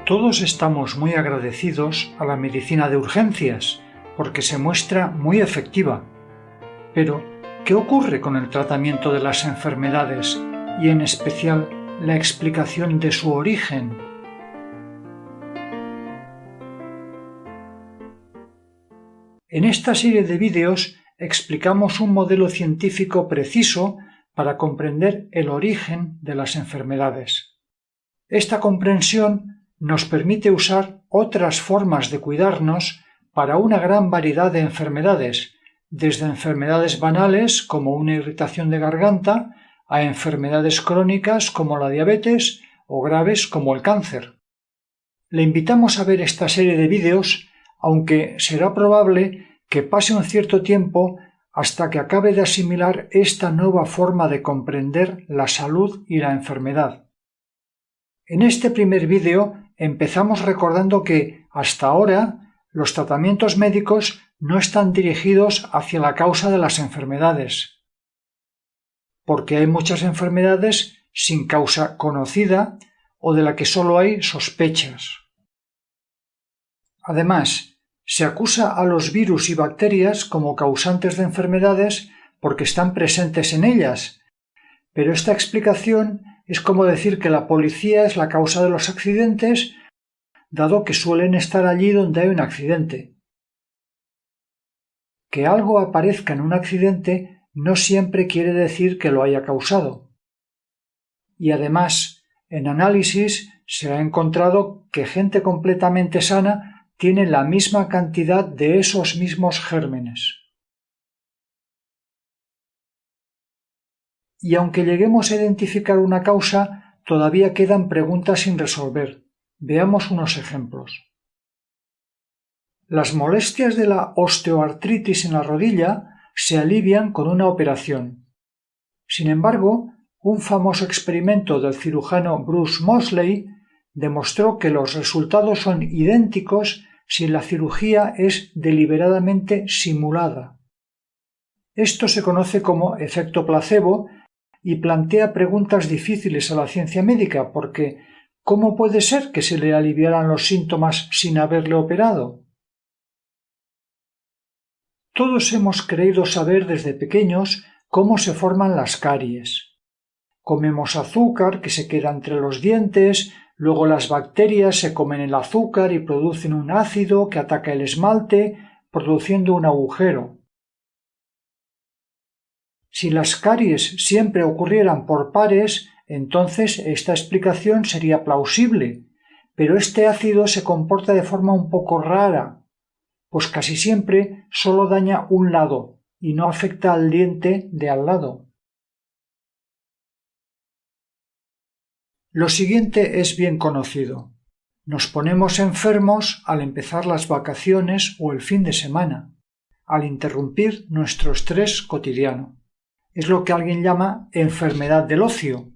Todos estamos muy agradecidos a la medicina de urgencias porque se muestra muy efectiva. Pero, ¿qué ocurre con el tratamiento de las enfermedades y en especial la explicación de su origen? En esta serie de vídeos explicamos un modelo científico preciso para comprender el origen de las enfermedades. Esta comprensión nos permite usar otras formas de cuidarnos para una gran variedad de enfermedades, desde enfermedades banales como una irritación de garganta a enfermedades crónicas como la diabetes o graves como el cáncer. Le invitamos a ver esta serie de vídeos, aunque será probable que pase un cierto tiempo hasta que acabe de asimilar esta nueva forma de comprender la salud y la enfermedad. En este primer vídeo empezamos recordando que, hasta ahora, los tratamientos médicos no están dirigidos hacia la causa de las enfermedades, porque hay muchas enfermedades sin causa conocida o de la que solo hay sospechas. Además, se acusa a los virus y bacterias como causantes de enfermedades porque están presentes en ellas, pero esta explicación es como decir que la policía es la causa de los accidentes, dado que suelen estar allí donde hay un accidente. Que algo aparezca en un accidente no siempre quiere decir que lo haya causado. Y además, en análisis se ha encontrado que gente completamente sana tiene la misma cantidad de esos mismos gérmenes. Y aunque lleguemos a identificar una causa, todavía quedan preguntas sin resolver. Veamos unos ejemplos. Las molestias de la osteoartritis en la rodilla se alivian con una operación. Sin embargo, un famoso experimento del cirujano Bruce Moseley demostró que los resultados son idénticos si la cirugía es deliberadamente simulada. Esto se conoce como efecto placebo y plantea preguntas difíciles a la ciencia médica porque ¿cómo puede ser que se le aliviaran los síntomas sin haberle operado? Todos hemos creído saber desde pequeños cómo se forman las caries. Comemos azúcar que se queda entre los dientes, luego las bacterias se comen el azúcar y producen un ácido que ataca el esmalte, produciendo un agujero. Si las caries siempre ocurrieran por pares, entonces esta explicación sería plausible, pero este ácido se comporta de forma un poco rara, pues casi siempre solo daña un lado y no afecta al diente de al lado. Lo siguiente es bien conocido. Nos ponemos enfermos al empezar las vacaciones o el fin de semana, al interrumpir nuestro estrés cotidiano. Es lo que alguien llama enfermedad del ocio.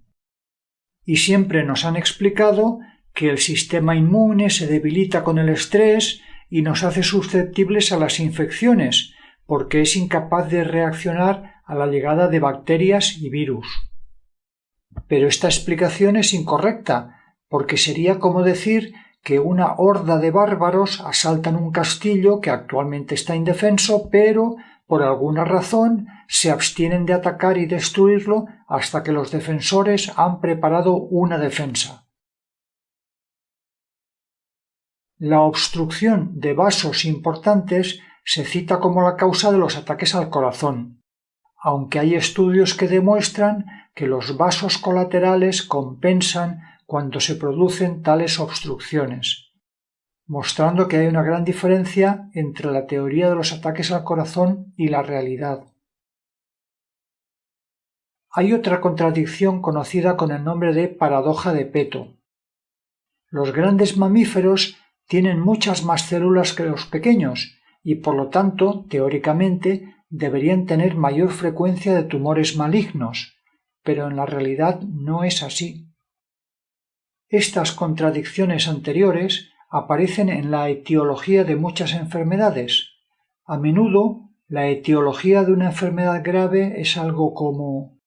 Y siempre nos han explicado que el sistema inmune se debilita con el estrés y nos hace susceptibles a las infecciones, porque es incapaz de reaccionar a la llegada de bacterias y virus. Pero esta explicación es incorrecta, porque sería como decir que una horda de bárbaros asaltan un castillo que actualmente está indefenso, pero por alguna razón se abstienen de atacar y destruirlo hasta que los defensores han preparado una defensa. La obstrucción de vasos importantes se cita como la causa de los ataques al corazón, aunque hay estudios que demuestran que los vasos colaterales compensan cuando se producen tales obstrucciones, mostrando que hay una gran diferencia entre la teoría de los ataques al corazón y la realidad. Hay otra contradicción conocida con el nombre de paradoja de Peto. Los grandes mamíferos tienen muchas más células que los pequeños y, por lo tanto, teóricamente, deberían tener mayor frecuencia de tumores malignos, pero en la realidad no es así. Estas contradicciones anteriores aparecen en la etiología de muchas enfermedades. A menudo, la etiología de una enfermedad grave es algo como: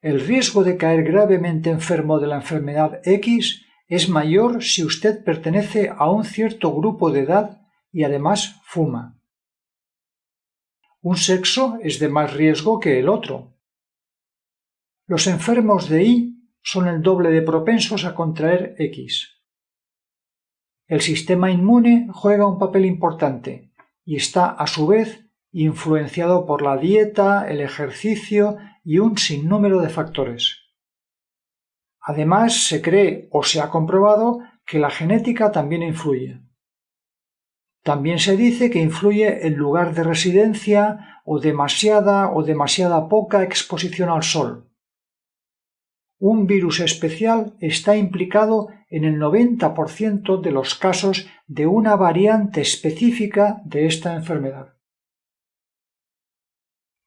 el riesgo de caer gravemente enfermo de la enfermedad X es mayor si usted pertenece a un cierto grupo de edad y además fuma. Un sexo es de más riesgo que el otro. Los enfermos de I son el doble de propensos a contraer X. El sistema inmune juega un papel importante y está a su vez influenciado por la dieta, el ejercicio y un sinnúmero de factores. Además, se cree o se ha comprobado que la genética también influye. También se dice que influye el lugar de residencia o demasiada poca exposición al sol. Un virus especial está implicado en el 90% de los casos de una variante específica de esta enfermedad.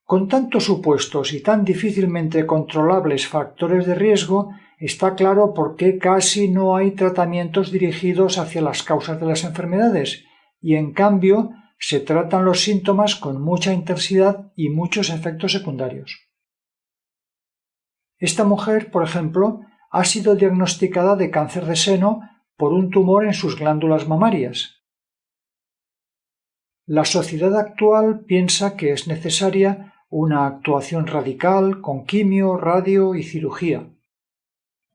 Con tantos supuestos y tan difícilmente controlables factores de riesgo, está claro por qué casi no hay tratamientos dirigidos hacia las causas de las enfermedades, y en cambio se tratan los síntomas con mucha intensidad y muchos efectos secundarios. Esta mujer, por ejemplo, ha sido diagnosticada de cáncer de seno por un tumor en sus glándulas mamarias. La sociedad actual piensa que es necesaria una actuación radical con quimio, radio y cirugía.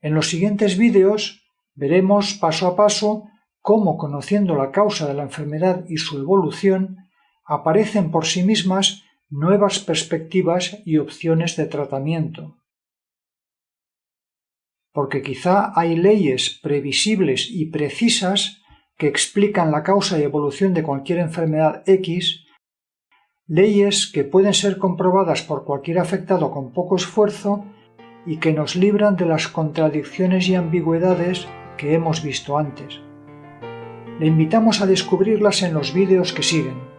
En los siguientes vídeos veremos paso a paso cómo, conociendo la causa de la enfermedad y su evolución, aparecen por sí mismas nuevas perspectivas y opciones de tratamiento. Porque quizá hay leyes previsibles y precisas que explican la causa y evolución de cualquier enfermedad X, leyes que pueden ser comprobadas por cualquier afectado con poco esfuerzo y que nos libran de las contradicciones y ambigüedades que hemos visto antes. Le invitamos a descubrirlas en los vídeos que siguen.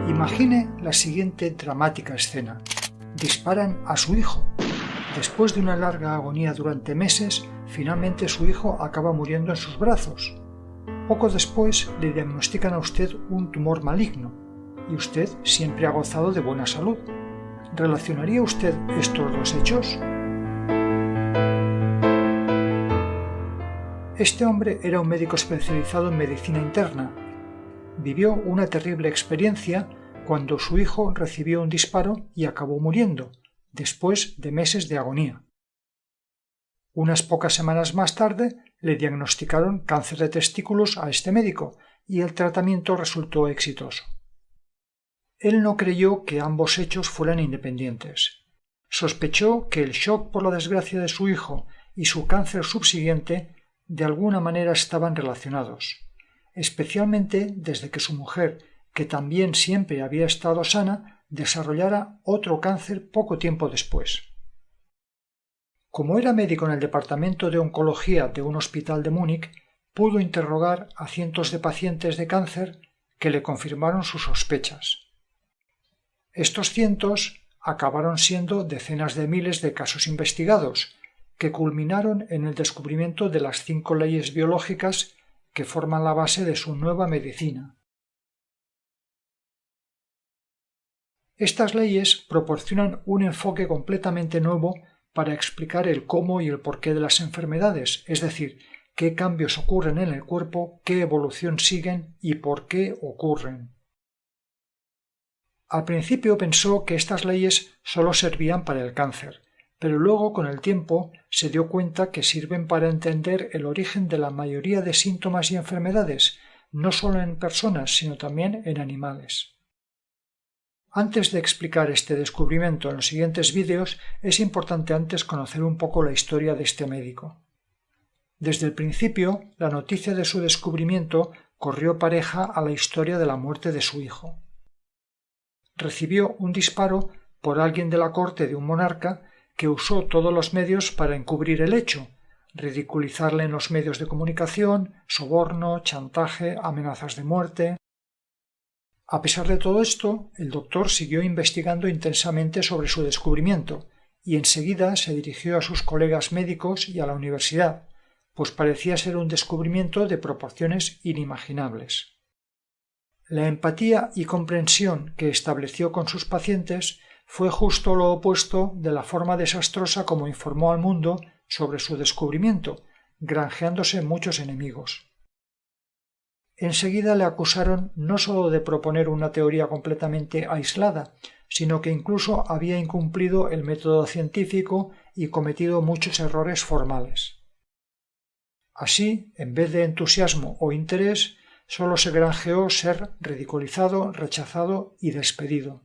Imagine la siguiente dramática escena. Disparan a su hijo. Después de una larga agonía durante meses, finalmente su hijo acaba muriendo en sus brazos. Poco después le diagnostican a usted un tumor maligno y usted siempre ha gozado de buena salud. ¿Relacionaría usted estos dos hechos? Este hombre era un médico especializado en medicina interna. Vivió una terrible experiencia cuando su hijo recibió un disparo y acabó muriendo, después de meses de agonía. Unas pocas semanas más tarde le diagnosticaron cáncer de testículos a este médico y el tratamiento resultó exitoso. Él no creyó que ambos hechos fueran independientes. Sospechó que el shock por la desgracia de su hijo y su cáncer subsiguiente de alguna manera estaban relacionados, especialmente desde que su mujer, que también siempre había estado sana, desarrollara otro cáncer poco tiempo después. Como era médico en el departamento de oncología de un hospital de Múnich, pudo interrogar a cientos de pacientes de cáncer que le confirmaron sus sospechas. Estos cientos acabaron siendo decenas de miles de casos investigados, que culminaron en el descubrimiento de las 5 leyes biológicas que forman la base de su nueva medicina. Estas leyes proporcionan un enfoque completamente nuevo para explicar el cómo y el porqué de las enfermedades, es decir, qué cambios ocurren en el cuerpo, qué evolución siguen y por qué ocurren. Al principio pensó que estas leyes solo servían para el cáncer, pero luego con el tiempo se dio cuenta que sirven para entender el origen de la mayoría de síntomas y enfermedades, no solo en personas, sino también en animales. Antes de explicar este descubrimiento en los siguientes vídeos, es importante antes conocer un poco la historia de este médico. Desde el principio, la noticia de su descubrimiento corrió pareja a la historia de la muerte de su hijo. recibió un disparo por alguien de la corte de un monarca que usó todos los medios para encubrir el hecho, ridiculizarle en los medios de comunicación, soborno, chantaje, amenazas de muerte. A pesar de todo esto, el doctor siguió investigando intensamente sobre su descubrimiento y enseguida se dirigió a sus colegas médicos y a la universidad, pues parecía ser un descubrimiento de proporciones inimaginables. La empatía y comprensión que estableció con sus pacientes fue justo lo opuesto de la forma desastrosa como informó al mundo sobre su descubrimiento, granjeándose muchos enemigos. Enseguida le acusaron no sólo de proponer una teoría completamente aislada, sino que incluso había incumplido el método científico y cometido muchos errores formales. Así, en vez de entusiasmo o interés, sólo se granjeó ser ridiculizado, rechazado y despedido.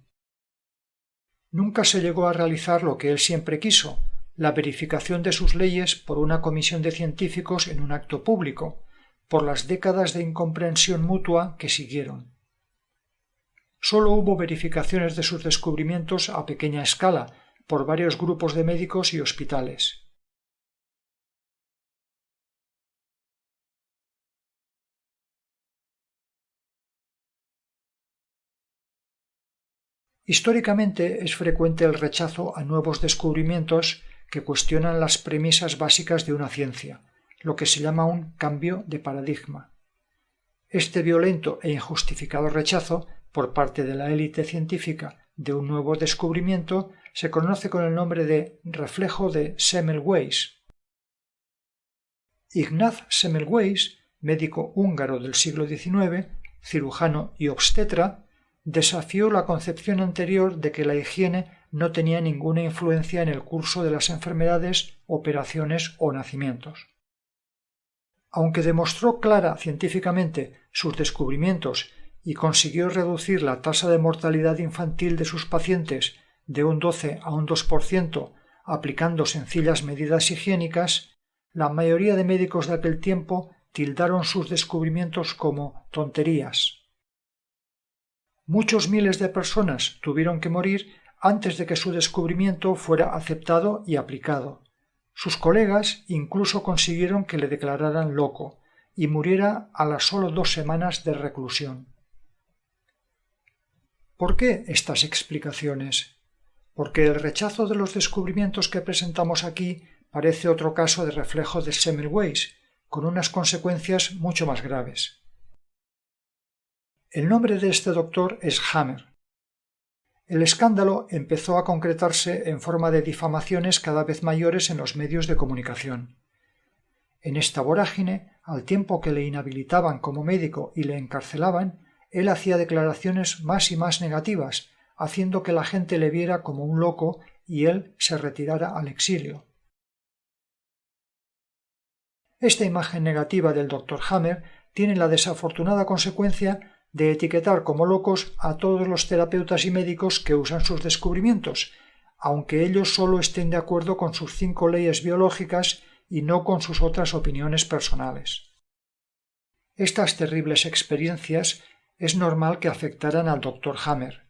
Nunca se llegó a realizar lo que él siempre quiso, la verificación de sus leyes por una comisión de científicos en un acto público, por las décadas de incomprensión mutua que siguieron. Sólo hubo verificaciones de sus descubrimientos a pequeña escala, por varios grupos de médicos y hospitales. Históricamente es frecuente el rechazo a nuevos descubrimientos que cuestionan las premisas básicas de una ciencia, lo que se llama un cambio de paradigma. Este violento e injustificado rechazo por parte de la élite científica de un nuevo descubrimiento se conoce con el nombre de reflejo de Semmelweis. Ignaz Semmelweis, médico húngaro del siglo XIX, cirujano y obstetra, desafió la concepción anterior de que la higiene no tenía ninguna influencia en el curso de las enfermedades, operaciones o nacimientos. Aunque demostró clara científicamente sus descubrimientos y consiguió reducir la tasa de mortalidad infantil de sus pacientes de un 12 a un 2% aplicando sencillas medidas higiénicas, la mayoría de médicos de aquel tiempo tildaron sus descubrimientos como tonterías. Muchos miles de personas tuvieron que morir antes de que su descubrimiento fuera aceptado y aplicado. Sus colegas incluso consiguieron que le declararan loco y muriera a las solo 2 semanas de reclusión. ¿Por qué estas explicaciones? Porque el rechazo de los descubrimientos que presentamos aquí parece otro caso de reflejo de Semmelweis, con unas consecuencias mucho más graves. El nombre de este doctor es Hammer. El escándalo empezó a concretarse en forma de difamaciones cada vez mayores en los medios de comunicación. En esta vorágine, al tiempo que le inhabilitaban como médico y le encarcelaban, él hacía declaraciones más y más negativas, haciendo que la gente le viera como un loco y él se retirara al exilio. Esta imagen negativa del Dr. Hammer tiene la desafortunada consecuencia de etiquetar como locos a todos los terapeutas y médicos que usan sus descubrimientos, aunque ellos solo estén de acuerdo con sus 5 leyes biológicas y no con sus otras opiniones personales. Estas terribles experiencias es normal que afectaran al Dr. Hammer,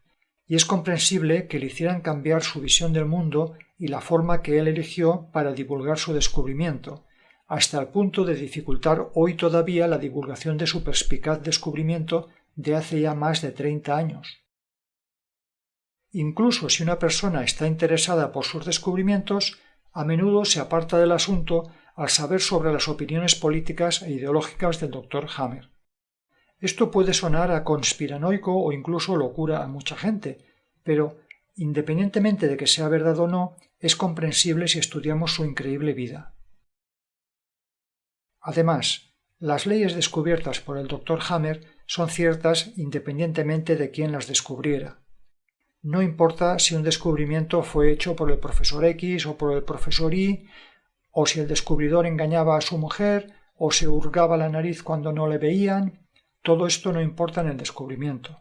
y es comprensible que le hicieran cambiar su visión del mundo y la forma que él eligió para divulgar su descubrimiento, hasta el punto de dificultar hoy todavía la divulgación de su perspicaz descubrimiento de hace ya más de 30 años. Incluso si una persona está interesada por sus descubrimientos, a menudo se aparta del asunto al saber sobre las opiniones políticas e ideológicas del Dr. Hammer. Esto puede sonar a conspiranoico o incluso locura a mucha gente, pero, independientemente de que sea verdad o no, es comprensible si estudiamos su increíble vida. Además, las leyes descubiertas por el Dr. Hammer son ciertas independientemente de quién las descubriera. No importa si un descubrimiento fue hecho por el profesor X o por el profesor Y, o si el descubridor engañaba a su mujer, o se hurgaba la nariz cuando no le veían, todo esto no importa en el descubrimiento.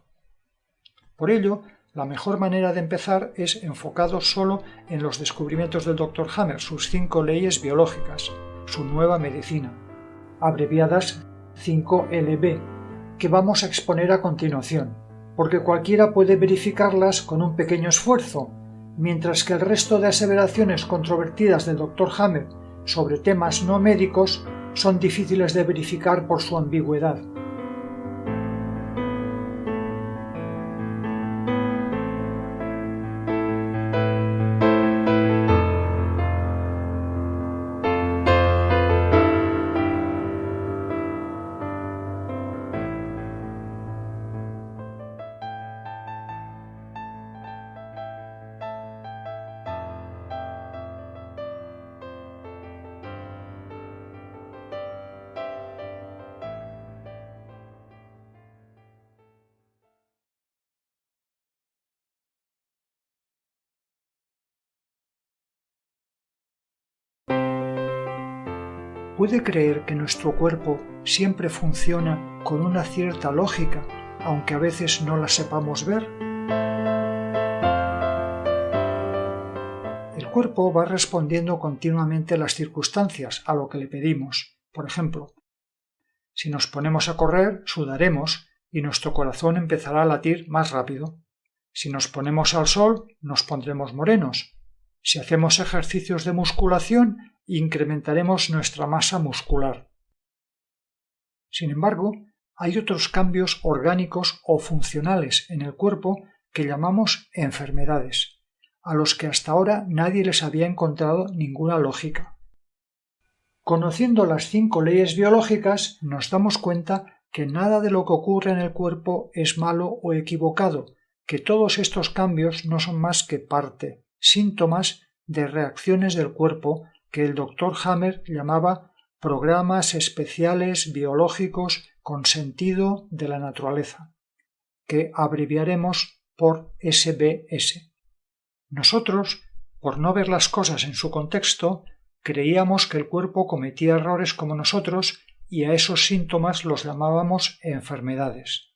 Por ello, la mejor manera de empezar es enfocado solo en los descubrimientos del Dr. Hammer, sus 5 leyes biológicas, su nueva medicina, abreviadas 5LB, que vamos a exponer a continuación, porque cualquiera puede verificarlas con un pequeño esfuerzo, mientras que el resto de aseveraciones controvertidas del Dr. Hammer sobre temas no médicos son difíciles de verificar por su ambigüedad. ¿Puede creer que nuestro cuerpo siempre funciona con una cierta lógica, aunque a veces no la sepamos ver? El cuerpo va respondiendo continuamente a las circunstancias, a lo que le pedimos. Por ejemplo, si nos ponemos a correr, sudaremos y nuestro corazón empezará a latir más rápido. Si nos ponemos al sol, nos pondremos morenos. Si hacemos ejercicios de musculación, incrementaremos nuestra masa muscular. Sin embargo, hay otros cambios orgánicos o funcionales en el cuerpo que llamamos enfermedades, a los que hasta ahora nadie les había encontrado ninguna lógica. Conociendo las 5 leyes biológicas, nos damos cuenta que nada de lo que ocurre en el cuerpo es malo o equivocado, que todos estos cambios no son más que parte, síntomas de reacciones del cuerpo que el Dr. Hammer llamaba programas especiales biológicos con sentido de la naturaleza, que abreviaremos por SBS. Nosotros, por no ver las cosas en su contexto, creíamos que el cuerpo cometía errores como nosotros y a esos síntomas los llamábamos enfermedades.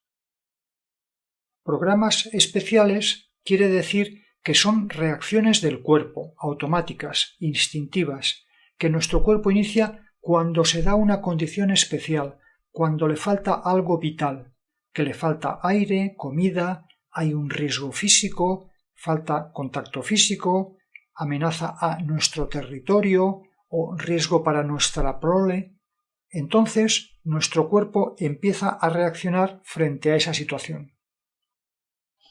Programas especiales quiere decir que son reacciones del cuerpo, automáticas, instintivas, que nuestro cuerpo inicia cuando se da una condición especial, cuando le falta algo vital, que le falta aire, comida, hay un riesgo físico, falta contacto físico, amenaza a nuestro territorio o riesgo para nuestra prole. Entonces, nuestro cuerpo empieza a reaccionar frente a esa situación.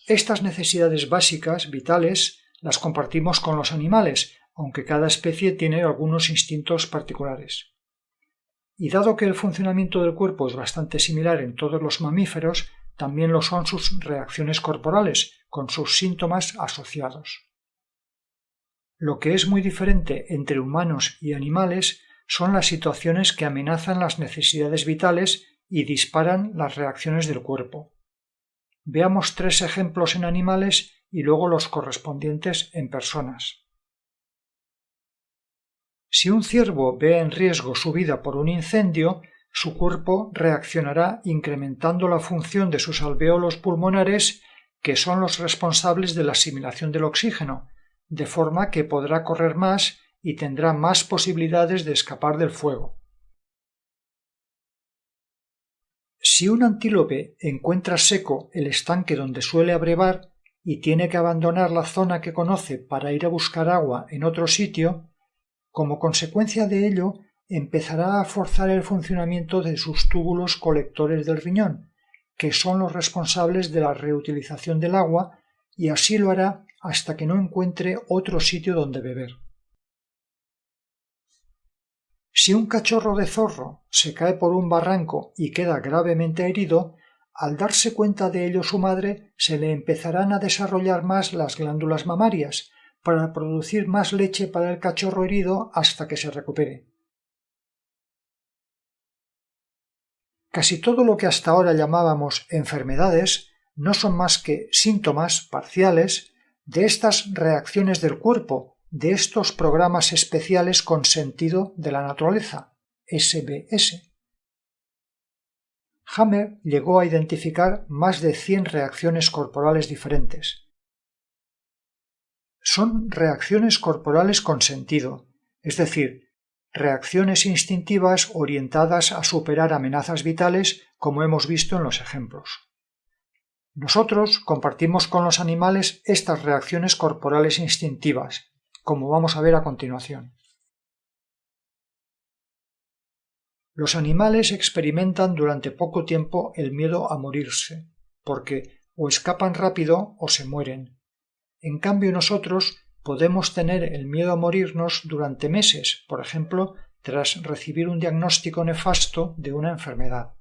Estas necesidades básicas, vitales, las compartimos con los animales, aunque cada especie tiene algunos instintos particulares. Y dado que el funcionamiento del cuerpo es bastante similar en todos los mamíferos, también lo son sus reacciones corporales, con sus síntomas asociados. Lo que es muy diferente entre humanos y animales son las situaciones que amenazan las necesidades vitales y disparan las reacciones del cuerpo. Veamos 3 ejemplos en animales y luego los correspondientes en personas. Si un ciervo ve en riesgo su vida por un incendio, su cuerpo reaccionará incrementando la función de sus alvéolos pulmonares, que son los responsables de la asimilación del oxígeno, de forma que podrá correr más y tendrá más posibilidades de escapar del fuego. Si un antílope encuentra seco el estanque donde suele abrevar y tiene que abandonar la zona que conoce para ir a buscar agua en otro sitio, como consecuencia de ello empezará a forzar el funcionamiento de sus túbulos colectores del riñón, que son los responsables de la reutilización del agua, y así lo hará hasta que no encuentre otro sitio donde beber. Si un cachorro de zorro se cae por un barranco y queda gravemente herido, al darse cuenta de ello su madre se le empezarán a desarrollar más las glándulas mamarias para producir más leche para el cachorro herido hasta que se recupere. Casi todo lo que hasta ahora llamábamos enfermedades no son más que síntomas parciales de estas reacciones del cuerpo, de estos programas especiales con sentido de la naturaleza, SBS. Hammer llegó a identificar más de 100 reacciones corporales diferentes. Son reacciones corporales con sentido, es decir, reacciones instintivas orientadas a superar amenazas vitales, como hemos visto en los ejemplos. Nosotros compartimos con los animales estas reacciones corporales instintivas, como vamos a ver a continuación. Los animales experimentan durante poco tiempo el miedo a morirse, porque o escapan rápido o se mueren. En cambio, nosotros podemos tener el miedo a morirnos durante meses, por ejemplo, tras recibir un diagnóstico nefasto de una enfermedad.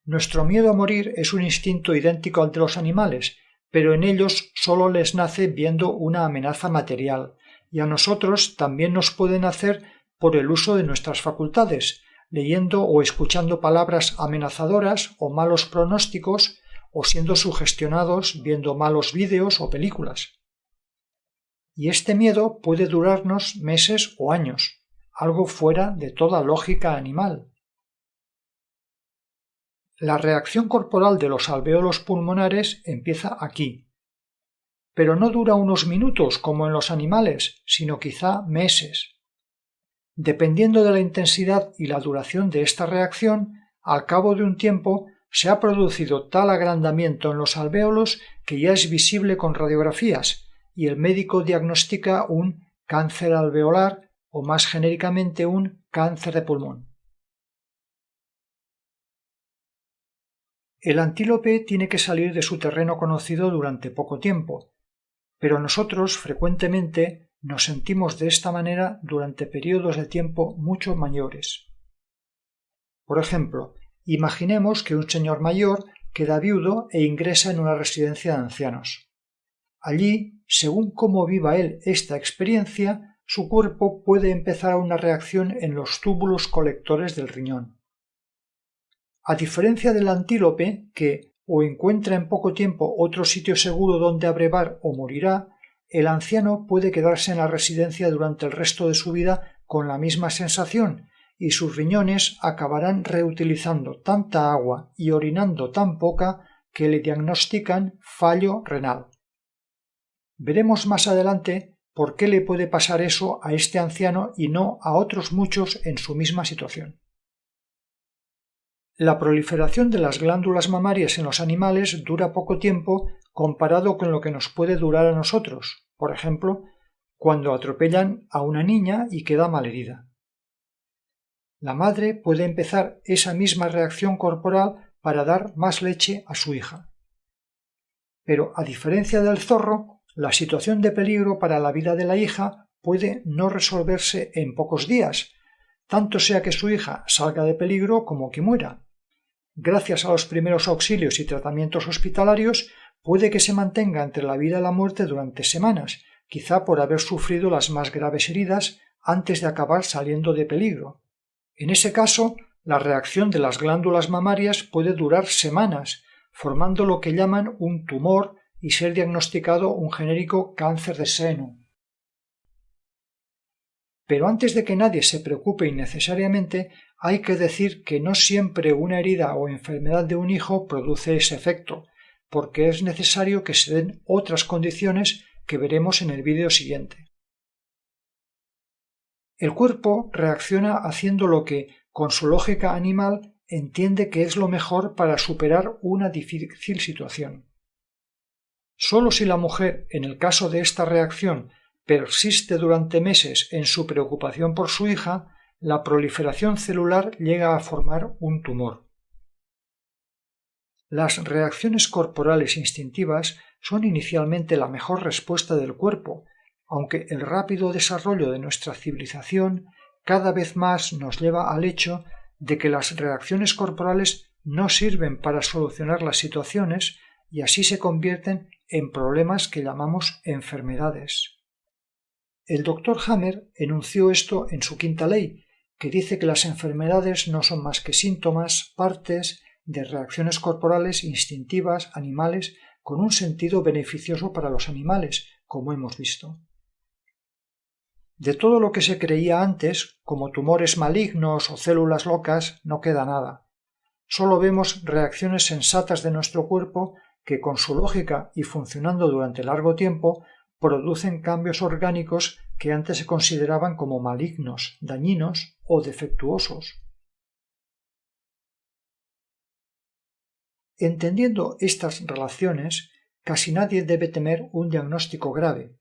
Nuestro miedo a morir es un instinto idéntico al de los animales, pero en ellos solo les nace viendo una amenaza material, y a nosotros también nos puede nacer por el uso de nuestras facultades, leyendo o escuchando palabras amenazadoras o malos pronósticos, o siendo sugestionados viendo malos vídeos o películas. Y este miedo puede durarnos meses o años, algo fuera de toda lógica animal. La reacción corporal de los alvéolos pulmonares empieza aquí, pero no dura unos minutos como en los animales, sino quizá meses. Dependiendo de la intensidad y la duración de esta reacción, al cabo de un tiempo se ha producido tal agrandamiento en los alvéolos que ya es visible con radiografías y el médico diagnostica un cáncer alveolar o más genéricamente un cáncer de pulmón. El antílope tiene que salir de su terreno conocido durante poco tiempo, pero nosotros frecuentemente nos sentimos de esta manera durante periodos de tiempo mucho mayores. Por ejemplo, imaginemos que un señor mayor queda viudo e ingresa en una residencia de ancianos. Allí, según cómo viva él esta experiencia, su cuerpo puede empezar una reacción en los túbulos colectores del riñón. A diferencia del antílope, que o encuentra en poco tiempo otro sitio seguro donde abrevar o morirá, el anciano puede quedarse en la residencia durante el resto de su vida con la misma sensación, y sus riñones acabarán reutilizando tanta agua y orinando tan poca que le diagnostican fallo renal. Veremos más adelante por qué le puede pasar eso a este anciano y no a otros muchos en su misma situación. La proliferación de las glándulas mamarias en los animales dura poco tiempo comparado con lo que nos puede durar a nosotros, por ejemplo, cuando atropellan a una niña y queda malherida. La madre puede empezar esa misma reacción corporal para dar más leche a su hija. Pero, a diferencia del zorro, la situación de peligro para la vida de la hija puede no resolverse en pocos días, tanto sea que su hija salga de peligro como que muera. Gracias a los primeros auxilios y tratamientos hospitalarios, puede que se mantenga entre la vida y la muerte durante semanas, quizá por haber sufrido las más graves heridas antes de acabar saliendo de peligro. En ese caso, la reacción de las glándulas mamarias puede durar semanas, formando lo que llaman un tumor y ser diagnosticado un genérico cáncer de seno. Pero antes de que nadie se preocupe innecesariamente, hay que decir que no siempre una herida o enfermedad de un hijo produce ese efecto, porque es necesario que se den otras condiciones que veremos en el vídeo siguiente. El cuerpo reacciona haciendo lo que, con su lógica animal, entiende que es lo mejor para superar una difícil situación. Solo si la mujer, en el caso de esta reacción, persiste durante meses en su preocupación por su hija, la proliferación celular llega a formar un tumor. Las reacciones corporales instintivas son inicialmente la mejor respuesta del cuerpo, aunque el rápido desarrollo de nuestra civilización cada vez más nos lleva al hecho de que las reacciones corporales no sirven para solucionar las situaciones y así se convierten en problemas que llamamos enfermedades. El Dr. Hammer enunció esto en su quinta ley, que dice que las enfermedades no son más que síntomas, partes de reacciones corporales instintivas animales con un sentido beneficioso para los animales, como hemos visto. De todo lo que se creía antes, como tumores malignos o células locas, no queda nada. Solo vemos reacciones sensatas de nuestro cuerpo que, con su lógica y funcionando durante largo tiempo, producen cambios orgánicos que antes se consideraban como malignos, dañinos o defectuosos. Entendiendo estas relaciones, casi nadie debe temer un diagnóstico grave.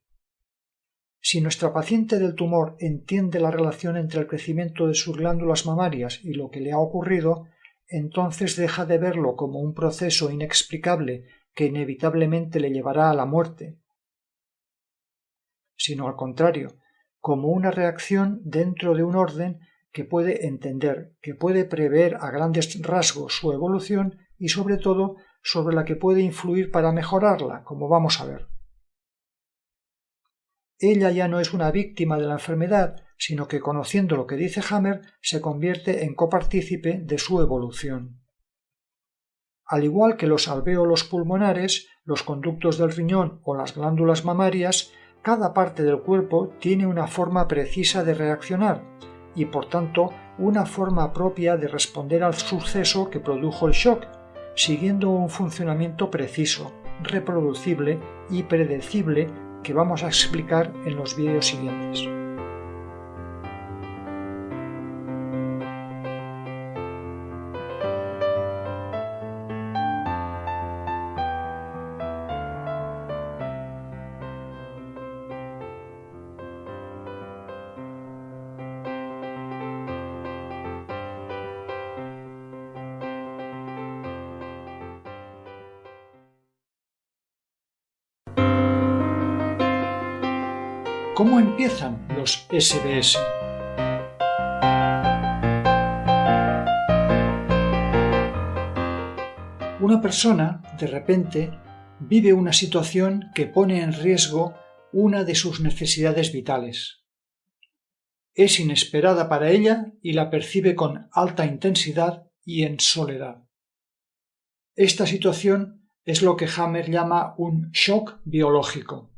Si nuestra paciente del tumor entiende la relación entre el crecimiento de sus glándulas mamarias y lo que le ha ocurrido, entonces deja de verlo como un proceso inexplicable que inevitablemente le llevará a la muerte, sino al contrario, como una reacción dentro de un orden que puede entender, que puede prever a grandes rasgos su evolución y sobre todo sobre la que puede influir para mejorarla, como vamos a ver. Ella ya no es una víctima de la enfermedad, sino que conociendo lo que dice Hammer se convierte en copartícipe de su evolución. Al igual que los alvéolos pulmonares, los conductos del riñón o las glándulas mamarias, cada parte del cuerpo tiene una forma precisa de reaccionar y, por tanto, una forma propia de responder al suceso que produjo el shock, siguiendo un funcionamiento preciso, reproducible y predecible que vamos a explicar en los vídeos siguientes. ¿Cómo empiezan los SBS? Una persona, de repente, vive una situación que pone en riesgo una de sus necesidades vitales. Es inesperada para ella y la percibe con alta intensidad y en soledad. Esta situación es lo que Hammer llama un shock biológico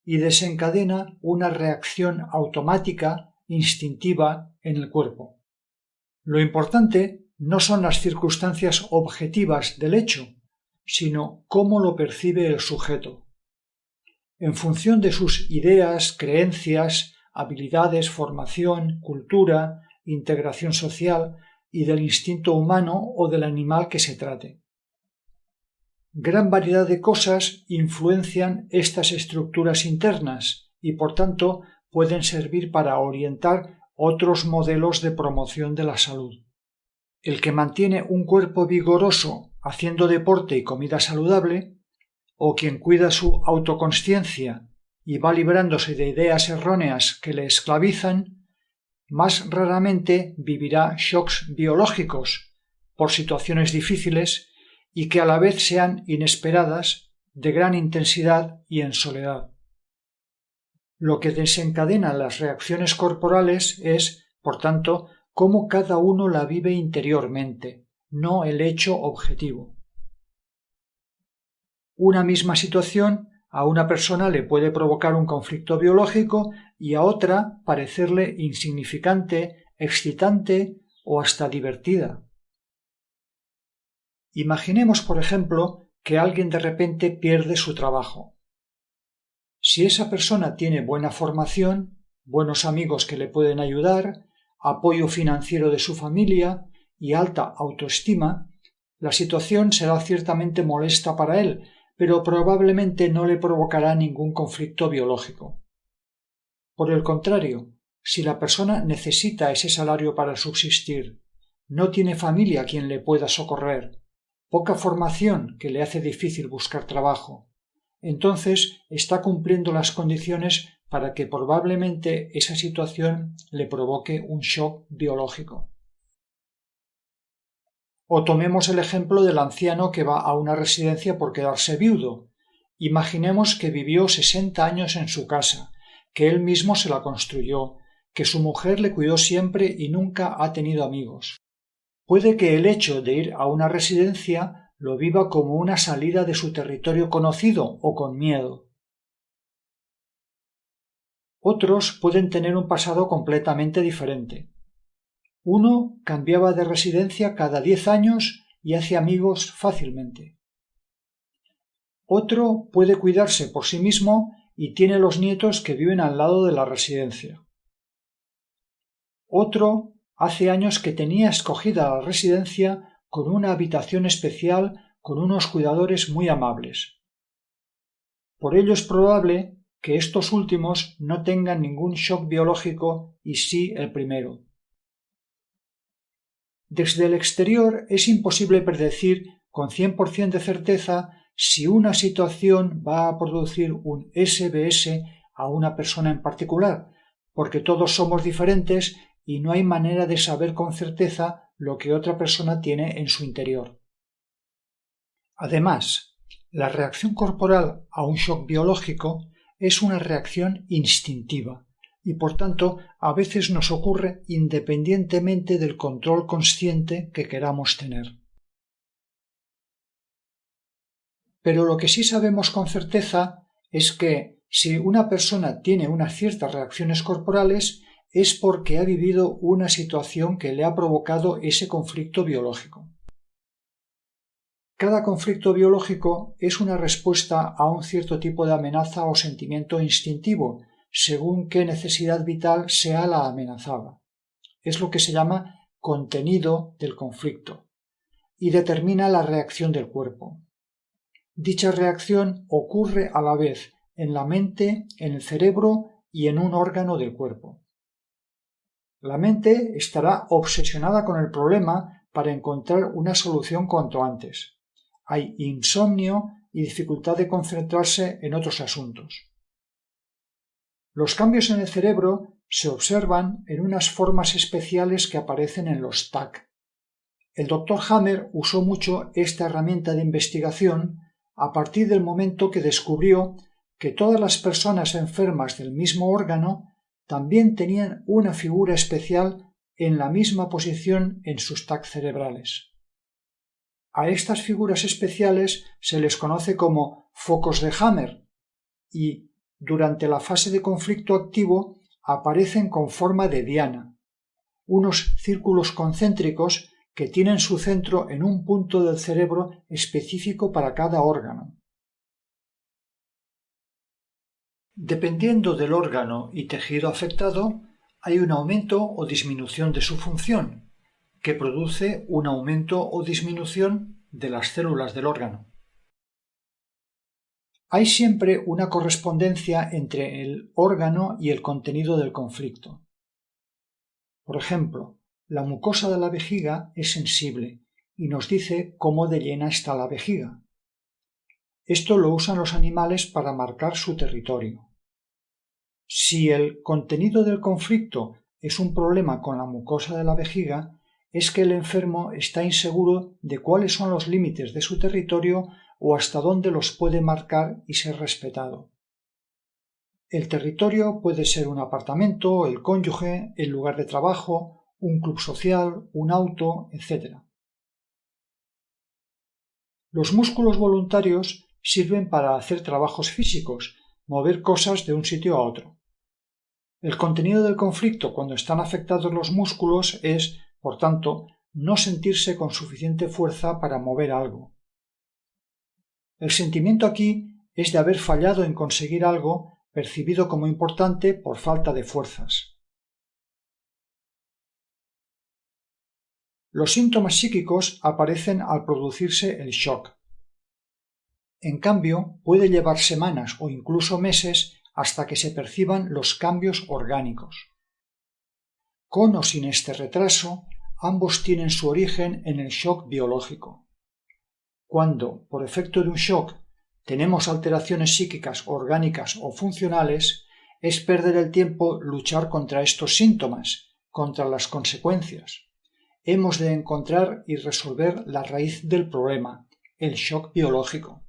y desencadena una reacción automática, instintiva en el cuerpo. Lo importante no son las circunstancias objetivas del hecho, sino cómo lo percibe el sujeto. En función de sus ideas, creencias, habilidades, formación, cultura, integración social y del instinto humano o del animal que se trate. Gran variedad de cosas influencian estas estructuras internas y, por tanto, pueden servir para orientar otros modelos de promoción de la salud. El que mantiene un cuerpo vigoroso haciendo deporte y comida saludable, o quien cuida su autoconsciencia y va librándose de ideas erróneas que le esclavizan, más raramente vivirá shocks biológicos por situaciones difíciles y que a la vez sean inesperadas, de gran intensidad y en soledad. Lo que desencadena las reacciones corporales es, por tanto, cómo cada uno la vive interiormente, no el hecho objetivo. Una misma situación a una persona le puede provocar un conflicto biológico y a otra parecerle insignificante, excitante o hasta divertida. Imaginemos, por ejemplo, que alguien de repente pierde su trabajo. Si esa persona tiene buena formación, buenos amigos que le pueden ayudar, apoyo financiero de su familia y alta autoestima, la situación será ciertamente molesta para él, pero probablemente no le provocará ningún conflicto biológico. Por el contrario, si la persona necesita ese salario para subsistir, no tiene familia a quien le pueda socorrer, poca formación que le hace difícil buscar trabajo, entonces está cumpliendo las condiciones para que probablemente esa situación le provoque un shock biológico. O tomemos el ejemplo del anciano que va a una residencia por quedarse viudo. Imaginemos que vivió 60 años en su casa, que él mismo se la construyó, que su mujer le cuidó siempre y nunca ha tenido amigos. Puede que el hecho de ir a una residencia lo viva como una salida de su territorio conocido o con miedo. Otros pueden tener un pasado completamente diferente. Uno cambiaba de residencia cada 10 años y hace amigos fácilmente. Otro puede cuidarse por sí mismo y tiene los nietos que viven al lado de la residencia. Otro hace años que tenía escogida la residencia con una habitación especial con unos cuidadores muy amables. Por ello es probable que estos últimos no tengan ningún shock biológico y sí el primero. Desde el exterior es imposible predecir con 100% de certeza si una situación va a producir un SBS a una persona en particular, porque todos somos diferentes y no hay manera de saber con certeza lo que otra persona tiene en su interior. Además, la reacción corporal a un shock biológico es una reacción instintiva y por tanto a veces nos ocurre independientemente del control consciente que queramos tener. Pero lo que sí sabemos con certeza es que si una persona tiene unas ciertas reacciones corporales es porque ha vivido una situación que le ha provocado ese conflicto biológico. Cada conflicto biológico es una respuesta a un cierto tipo de amenaza o sentimiento instintivo, según qué necesidad vital sea la amenazada. Es lo que se llama contenido del conflicto y determina la reacción del cuerpo. Dicha reacción ocurre a la vez en la mente, en el cerebro y en un órgano del cuerpo. La mente estará obsesionada con el problema para encontrar una solución cuanto antes. Hay insomnio y dificultad de concentrarse en otros asuntos. Los cambios en el cerebro se observan en unas formas especiales que aparecen en los TAC. El Dr. Hammer usó mucho esta herramienta de investigación a partir del momento que descubrió que todas las personas enfermas del mismo órgano también tenían una figura especial en la misma posición en sus TAC cerebrales. A estas figuras especiales se les conoce como focos de Hammer y, durante la fase de conflicto activo, aparecen con forma de diana, unos círculos concéntricos que tienen su centro en un punto del cerebro específico para cada órgano. Dependiendo del órgano y tejido afectado, hay un aumento o disminución de su función, que produce un aumento o disminución de las células del órgano. Hay siempre una correspondencia entre el órgano y el contenido del conflicto. Por ejemplo, la mucosa de la vejiga es sensible y nos dice cómo de llena está la vejiga. Esto lo usan los animales para marcar su territorio. Si el contenido del conflicto es un problema con la mucosa de la vejiga, es que el enfermo está inseguro de cuáles son los límites de su territorio o hasta dónde los puede marcar y ser respetado. El territorio puede ser un apartamento, el cónyuge, el lugar de trabajo, un club social, un auto, etc. Los músculos voluntarios sirven para hacer trabajos físicos, mover cosas de un sitio a otro. El contenido del conflicto cuando están afectados los músculos es, por tanto, no sentirse con suficiente fuerza para mover algo. El sentimiento aquí es de haber fallado en conseguir algo percibido como importante por falta de fuerzas. Los síntomas psíquicos aparecen al producirse el shock. En cambio, puede llevar semanas o incluso meses hasta que se perciban los cambios orgánicos. Con o sin este retraso, ambos tienen su origen en el shock biológico. Cuando, por efecto de un shock, tenemos alteraciones psíquicas, orgánicas o funcionales, es perder el tiempo luchar contra estos síntomas, contra las consecuencias. Hemos de encontrar y resolver la raíz del problema, el shock biológico.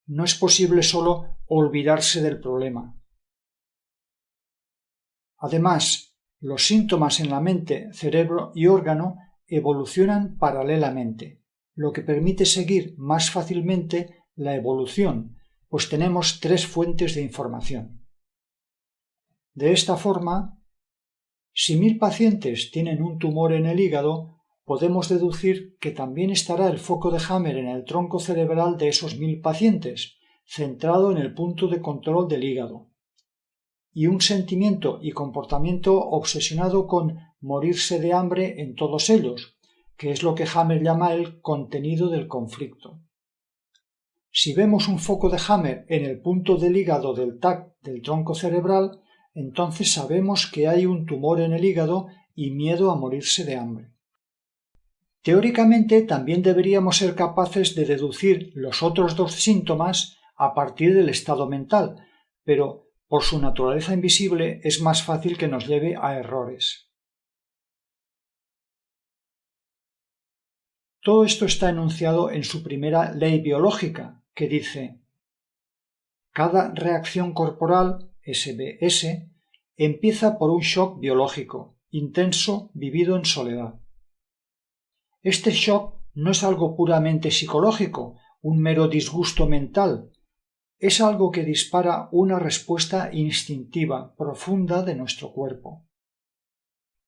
No es posible solo olvidarse del problema. Además, los síntomas en la mente, cerebro y órgano evolucionan paralelamente, lo que permite seguir más fácilmente la evolución, pues tenemos 3 fuentes de información. De esta forma, si 1000 pacientes tienen un tumor en el hígado, podemos deducir que también estará el foco de Hammer en el tronco cerebral de esos 1000 pacientes, centrado en el punto de control del hígado, y un sentimiento y comportamiento obsesionado con morirse de hambre en todos ellos, que es lo que Hammer llama el contenido del conflicto. Si vemos un foco de Hammer en el punto del hígado del TAC del tronco cerebral, entonces sabemos que hay un tumor en el hígado y miedo a morirse de hambre. Teóricamente también deberíamos ser capaces de deducir los otros dos síntomas a partir del estado mental, pero por su naturaleza invisible es más fácil que nos lleve a errores. Todo esto está enunciado en su primera ley biológica, que dice: cada reacción corporal, SBS, empieza por un shock biológico, intenso, vivido en soledad. Este shock no es algo puramente psicológico, un mero disgusto mental, es algo que dispara una respuesta instintiva, profunda de nuestro cuerpo.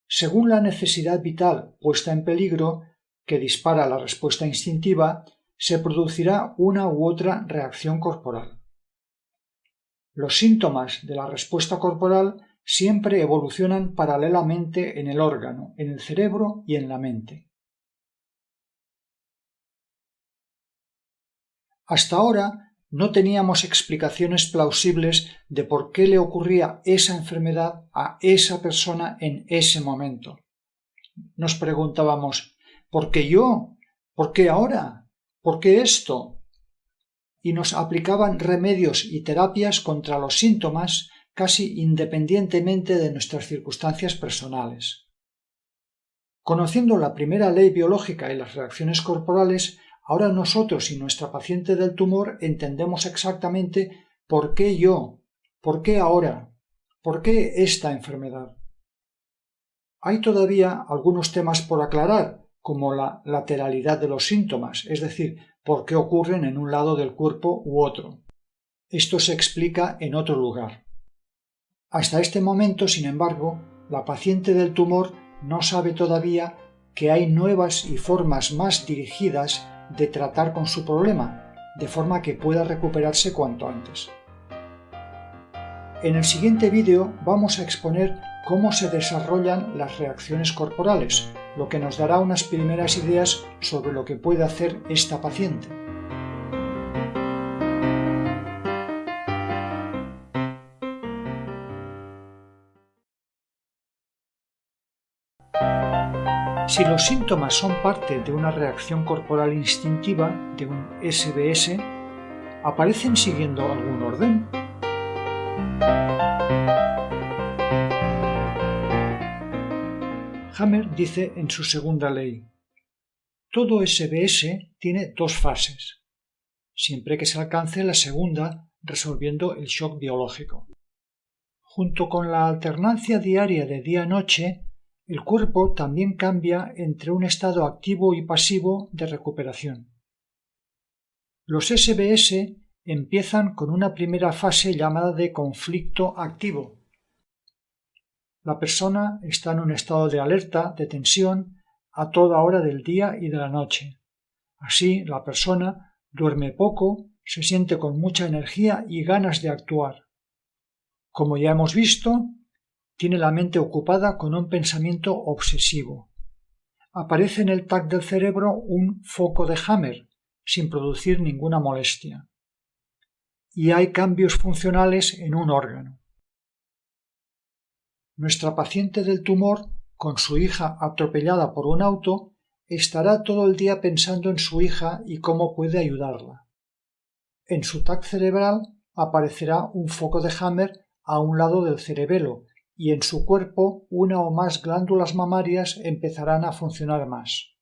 Según la necesidad vital puesta en peligro, que dispara la respuesta instintiva, se producirá una u otra reacción corporal. Los síntomas de la respuesta corporal siempre evolucionan paralelamente en el órgano, en el cerebro y en la mente. Hasta ahora no teníamos explicaciones plausibles de por qué le ocurría esa enfermedad a esa persona en ese momento. Nos preguntábamos: ¿por qué yo? ¿Por qué ahora? ¿Por qué esto? Y nos aplicaban remedios y terapias contra los síntomas casi independientemente de nuestras circunstancias personales. Conociendo la primera ley biológica y las reacciones corporales, ahora nosotros y nuestra paciente del tumor entendemos exactamente por qué yo, por qué ahora, por qué esta enfermedad. Hay todavía algunos temas por aclarar, como la lateralidad de los síntomas, es decir, por qué ocurren en un lado del cuerpo u otro. Esto se explica en otro lugar. Hasta este momento, sin embargo, la paciente del tumor no sabe todavía que hay nuevas y formas más dirigidas de tratar con su problema, de forma que pueda recuperarse cuanto antes. En el siguiente vídeo vamos a exponer cómo se desarrollan las reacciones corporales, lo que nos dará unas primeras ideas sobre lo que puede hacer esta paciente. Si los síntomas son parte de una reacción corporal instintiva, de un SBS, ¿aparecen siguiendo algún orden? Hammer dice en su segunda ley: todo SBS tiene dos fases, siempre que se alcance la segunda resolviendo el shock biológico. Junto con la alternancia diaria de día-noche, el cuerpo también cambia entre un estado activo y pasivo de recuperación. Los SBS empiezan con una primera fase llamada de conflicto activo. La persona está en un estado de alerta, de tensión, a toda hora del día y de la noche. Así, la persona duerme poco, se siente con mucha energía y ganas de actuar. Como ya hemos visto, tiene la mente ocupada con un pensamiento obsesivo. Aparece en el TAC del cerebro un foco de Hammer, sin producir ninguna molestia. Y hay cambios funcionales en un órgano. Nuestra paciente del tumor, con su hija atropellada por un auto, estará todo el día pensando en su hija y cómo puede ayudarla. En su TAC cerebral aparecerá un foco de Hammer a un lado del cerebelo, y en su cuerpo una o más glándulas mamarias empezarán a funcionar más.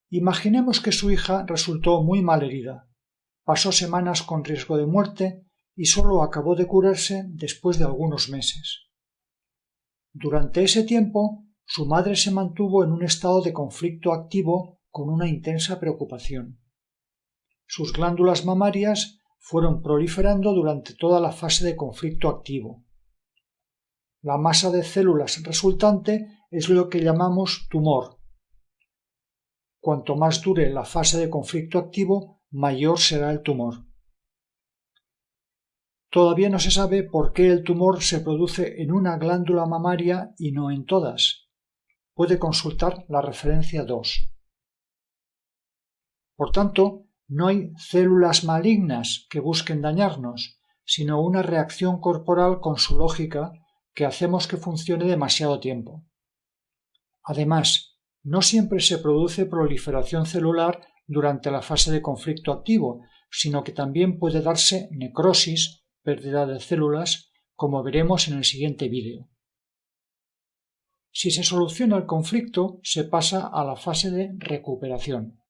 Imaginemos que su hija resultó muy mal herida, pasó semanas con riesgo de muerte y solo acabó de curarse después de algunos meses. Durante ese tiempo, su madre se mantuvo en un estado de conflicto activo con una intensa preocupación. Sus glándulas mamarias fueron proliferando durante toda la fase de conflicto activo. La masa de células resultante es lo que llamamos tumor. Cuanto más dure la fase de conflicto activo, mayor será el tumor. Todavía no se sabe por qué el tumor se produce en una glándula mamaria y no en todas. puede consultar la referencia 2. Por tanto, no hay células malignas que busquen dañarnos, sino una reacción corporal con su lógica que hacemos que funcione demasiado tiempo. Además, no siempre se produce proliferación celular durante la fase de conflicto activo, sino que también puede darse necrosis, pérdida de células, como veremos en el siguiente vídeo. Si se soluciona el conflicto, se pasa a la fase de recuperación.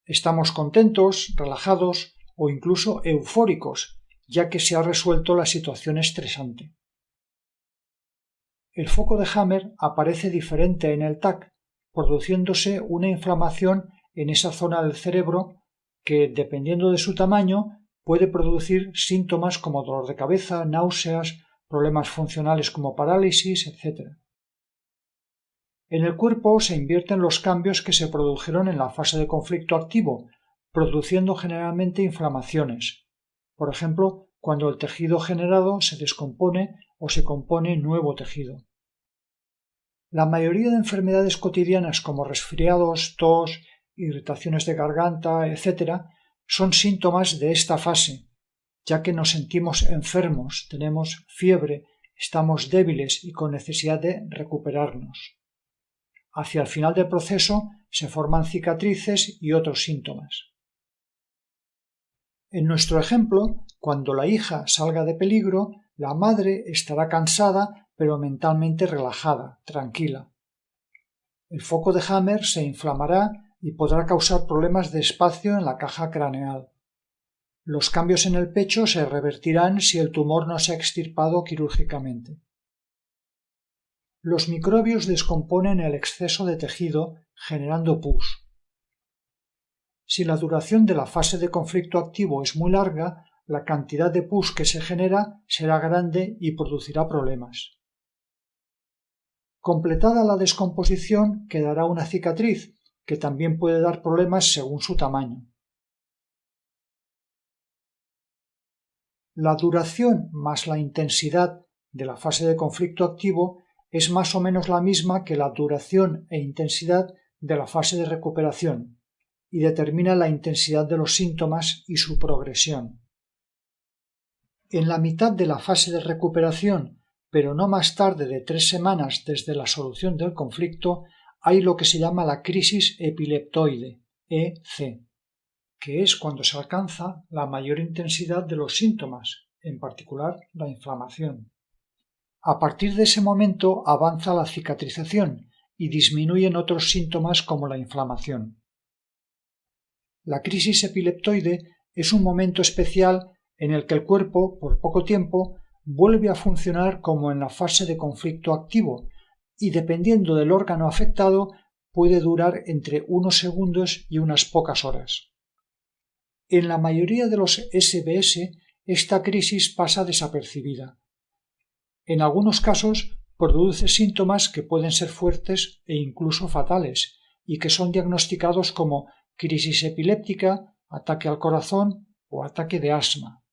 Estamos contentos, relajados o incluso eufóricos, ya que se ha resuelto la situación estresante. El foco de Hammer aparece diferente en el TAC, produciéndose una inflamación en esa zona del cerebro que, dependiendo de su tamaño, puede producir síntomas como dolor de cabeza, náuseas, problemas funcionales como parálisis, etc. En el cuerpo se invierten los cambios que se produjeron en la fase de conflicto activo, produciendo generalmente inflamaciones. Por ejemplo, cuando el tejido generado se descompone o se compone nuevo tejido. La mayoría de enfermedades cotidianas como resfriados, tos, irritaciones de garganta, etc., son síntomas de esta fase, ya que nos sentimos enfermos, tenemos fiebre, estamos débiles y con necesidad de recuperarnos. Hacia el final del proceso se forman cicatrices y otros síntomas. En nuestro ejemplo, cuando la hija salga de peligro, la madre estará cansada pero mentalmente relajada, tranquila. El foco de Hammer se inflamará y podrá causar problemas de espacio en la caja craneal. Los cambios en el pecho se revertirán si el tumor no se ha extirpado quirúrgicamente. Los microbios descomponen el exceso de tejido generando pus. Si la duración de la fase de conflicto activo es muy larga, la cantidad de pus que se genera será grande y producirá problemas. Completada la descomposición, quedará una cicatriz, que también puede dar problemas según su tamaño. La duración más la intensidad de la fase de conflicto activo es más o menos la misma que la duración e intensidad de la fase de recuperación, y determina la intensidad de los síntomas y su progresión. En la mitad de la fase de recuperación, pero no más tarde de 3 semanas desde la solución del conflicto, hay lo que se llama la crisis epileptoide, EC, que es cuando se alcanza la mayor intensidad de los síntomas, en particular la inflamación. A partir de ese momento avanza la cicatrización y disminuyen otros síntomas como la inflamación. La crisis epileptoide es un momento especial en el que el cuerpo, por poco tiempo, vuelve a funcionar como en la fase de conflicto activo y, dependiendo del órgano afectado, puede durar entre unos segundos y unas pocas horas. En la mayoría de los SBS, esta crisis pasa desapercibida. En algunos casos, produce síntomas que pueden ser fuertes e incluso fatales y que son diagnosticados como crisis epiléptica, ataque al corazón o ataque de asma.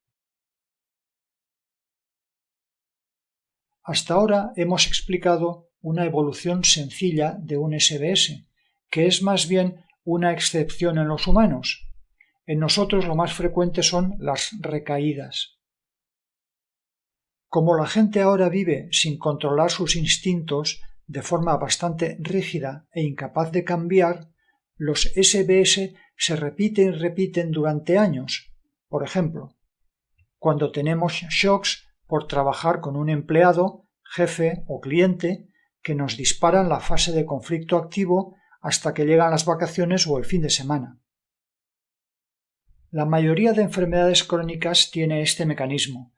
Hasta ahora hemos explicado una evolución sencilla de un SBS, que es más bien una excepción en los humanos. En nosotros lo más frecuente son las recaídas. Como la gente ahora vive sin controlar sus instintos de forma bastante rígida e incapaz de cambiar, los SBS se repiten y repiten durante años. Por ejemplo, cuando tenemos shocks por trabajar con un empleado, jefe o cliente que nos disparan la fase de conflicto activo hasta que llegan las vacaciones o el fin de semana. La mayoría de enfermedades crónicas tiene este mecanismo,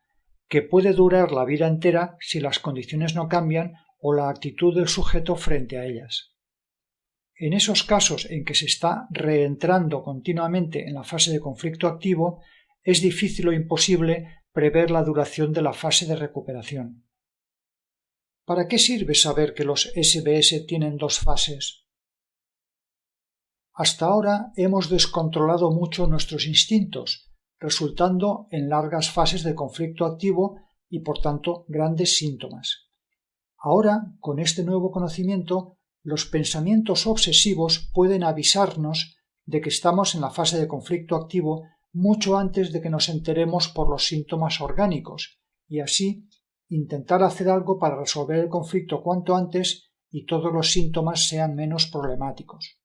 que puede durar la vida entera si las condiciones no cambian o la actitud del sujeto frente a ellas. En esos casos en que se está reentrando continuamente en la fase de conflicto activo, es difícil o imposible prever la duración de la fase de recuperación. ¿Para qué sirve saber que los SBS tienen 2 fases? Hasta ahora hemos descontrolado mucho nuestros instintos, resultando en largas fases de conflicto activo y por tanto grandes síntomas. Ahora, con este nuevo conocimiento, los pensamientos obsesivos pueden avisarnos de que estamos en la fase de conflicto activo mucho antes de que nos enteremos por los síntomas orgánicos, y así intentar hacer algo para resolver el conflicto cuanto antes y todos los síntomas sean menos problemáticos.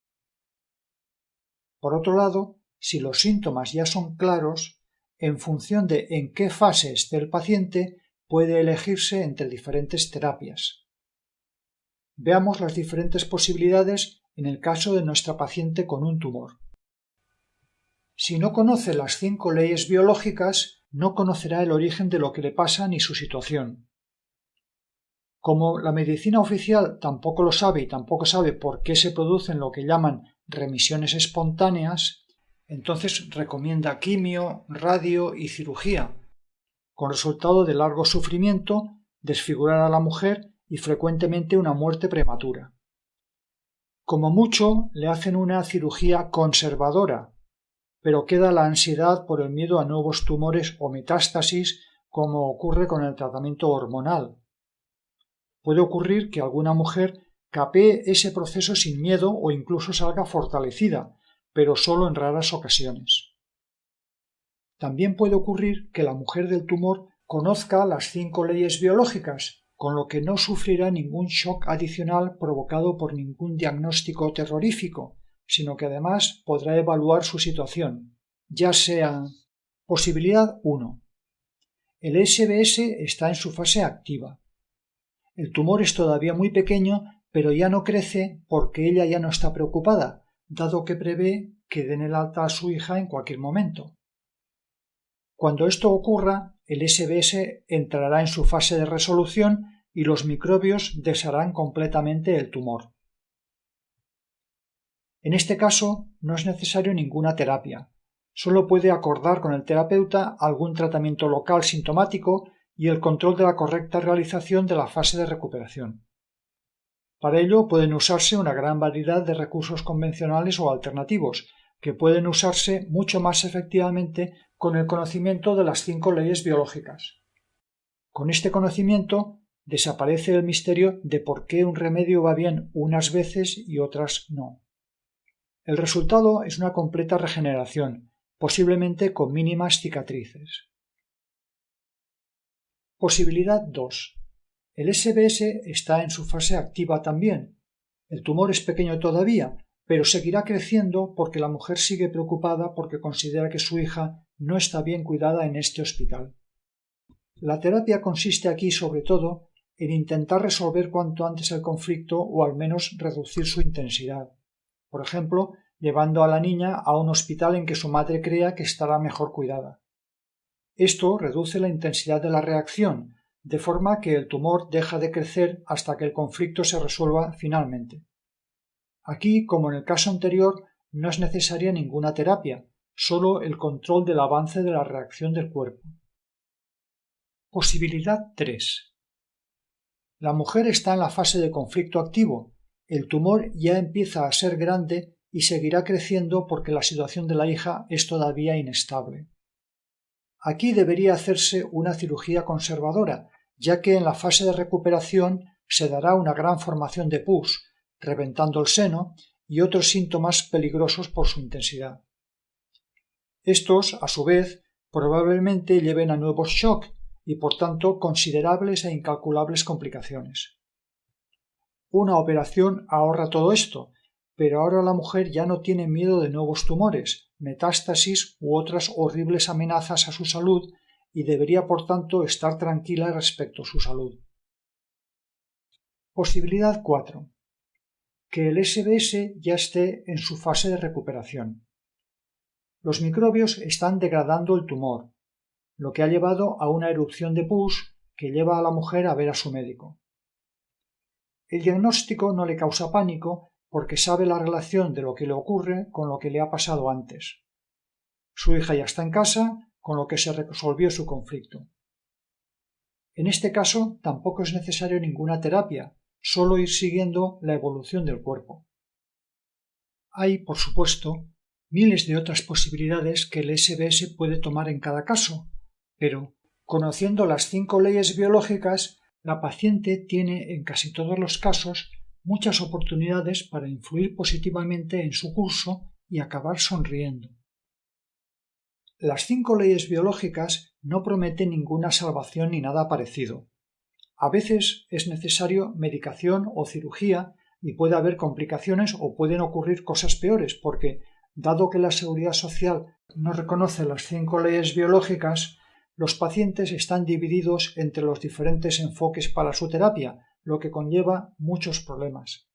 Por otro lado, si los síntomas ya son claros, en función de en qué fase esté el paciente, puede elegirse entre diferentes terapias. Veamos las diferentes posibilidades en el caso de nuestra paciente con un tumor. Si no conoce las 5 leyes biológicas, no conocerá el origen de lo que le pasa ni su situación. Como la medicina oficial tampoco lo sabe y tampoco sabe por qué se producen lo que llaman remisiones espontáneas, entonces recomienda quimio, radio y cirugía, con resultado de largo sufrimiento, desfigurar a la mujer y frecuentemente una muerte prematura. Como mucho le hacen una cirugía conservadora, pero queda la ansiedad por el miedo a nuevos tumores o metástasis, como ocurre con el tratamiento hormonal. Puede ocurrir que alguna mujer capee ese proceso sin miedo o incluso salga fortalecida, pero solo en raras ocasiones. También puede ocurrir que la mujer del tumor conozca las 5 leyes biológicas, con lo que no sufrirá ningún shock adicional provocado por ningún diagnóstico terrorífico, sino que además podrá evaluar su situación, ya sea. Posibilidad 1. El SBS está en su fase activa. El tumor es todavía muy pequeño, pero ya no crece porque ella ya no está preocupada, dado que prevé que den el alta a su hija en cualquier momento. Cuando esto ocurra, el SBS entrará en su fase de resolución y los microbios desharán completamente el tumor. En este caso, no es necesario ninguna terapia. Solo puede acordar con el terapeuta algún tratamiento local sintomático y el control de la correcta realización de la fase de recuperación. Para ello pueden usarse una gran variedad de recursos convencionales o alternativos, que pueden usarse mucho más efectivamente con el conocimiento de las 5 leyes biológicas. Con este conocimiento desaparece el misterio de por qué un remedio va bien unas veces y otras no. El resultado es una completa regeneración, posiblemente con mínimas cicatrices. Posibilidad 2. El SBS está en su fase activa también. El tumor es pequeño todavía, pero seguirá creciendo porque la mujer sigue preocupada porque considera que su hija no está bien cuidada en este hospital. La terapia consiste aquí sobre todo en intentar resolver cuanto antes el conflicto o al menos reducir su intensidad. Por ejemplo, llevando a la niña a un hospital en que su madre crea que estará mejor cuidada. Esto reduce la intensidad de la reacción, de forma que el tumor deja de crecer hasta que el conflicto se resuelva finalmente. Aquí, como en el caso anterior, no es necesaria ninguna terapia, solo el control del avance de la reacción del cuerpo. Posibilidad 3. La mujer está en la fase de conflicto activo, el tumor ya empieza a ser grande y seguirá creciendo porque la situación de la hija es todavía inestable. Aquí debería hacerse una cirugía conservadora, ya que en la fase de recuperación se dará una gran formación de pus, reventando el seno y otros síntomas peligrosos por su intensidad. Estos, a su vez, probablemente lleven a nuevos shock y, por tanto, considerables e incalculables complicaciones. Una operación ahorra todo esto, pero ahora la mujer ya no tiene miedo de nuevos tumores, metástasis u otras horribles amenazas a su salud y debería, por tanto, estar tranquila respecto a su salud. Posibilidad 4. Que el SBS ya esté en su fase de recuperación. Los microbios están degradando el tumor, lo que ha llevado a una erupción de pus que lleva a la mujer a ver a su médico. El diagnóstico no le causa pánico porque sabe la relación de lo que le ocurre con lo que le ha pasado antes. Su hija ya está en casa, con lo que se resolvió su conflicto. En este caso tampoco es necesario ninguna terapia, solo ir siguiendo la evolución del cuerpo. Hay, por supuesto, miles de otras posibilidades que el SBS puede tomar en cada caso, pero, conociendo las 5 leyes biológicas, la paciente tiene en casi todos los casos muchas oportunidades para influir positivamente en su curso y acabar sonriendo. Las 5 leyes biológicas no prometen ninguna salvación ni nada parecido. A veces es necesario medicación o cirugía y puede haber complicaciones o pueden ocurrir cosas peores porque, dado que la Seguridad Social no reconoce las 5 leyes biológicas, los pacientes están divididos entre los diferentes enfoques para su terapia, lo que conlleva muchos problemas.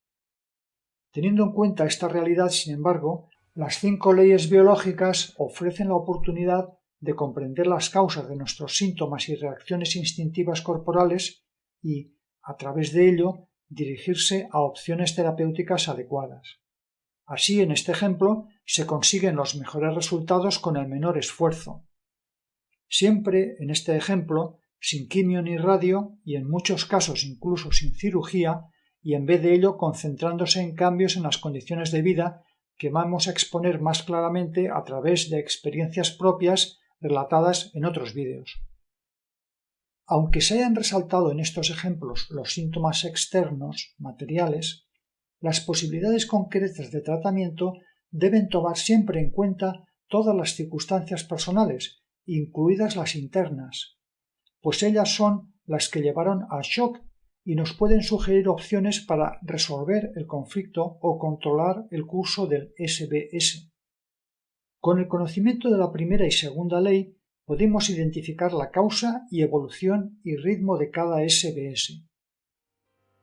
Teniendo en cuenta esta realidad, sin embargo, las 5 leyes biológicas ofrecen la oportunidad de comprender las causas de nuestros síntomas y reacciones instintivas corporales y, a través de ello, dirigirse a opciones terapéuticas adecuadas. Así, en este ejemplo, se consiguen los mejores resultados con el menor esfuerzo. Siempre, en este ejemplo, sin quimio ni radio y en muchos casos incluso sin cirugía, y en vez de ello concentrándose en cambios en las condiciones de vida que vamos a exponer más claramente a través de experiencias propias relatadas en otros vídeos. Aunque se hayan resaltado en estos ejemplos los síntomas externos, materiales, las posibilidades concretas de tratamiento deben tomar siempre en cuenta todas las circunstancias personales, incluidas las internas, pues ellas son las que llevaron al shock y nos pueden sugerir opciones para resolver el conflicto o controlar el curso del SBS. Con el conocimiento de la primera y segunda ley podemos identificar la causa y evolución y ritmo de cada SBS.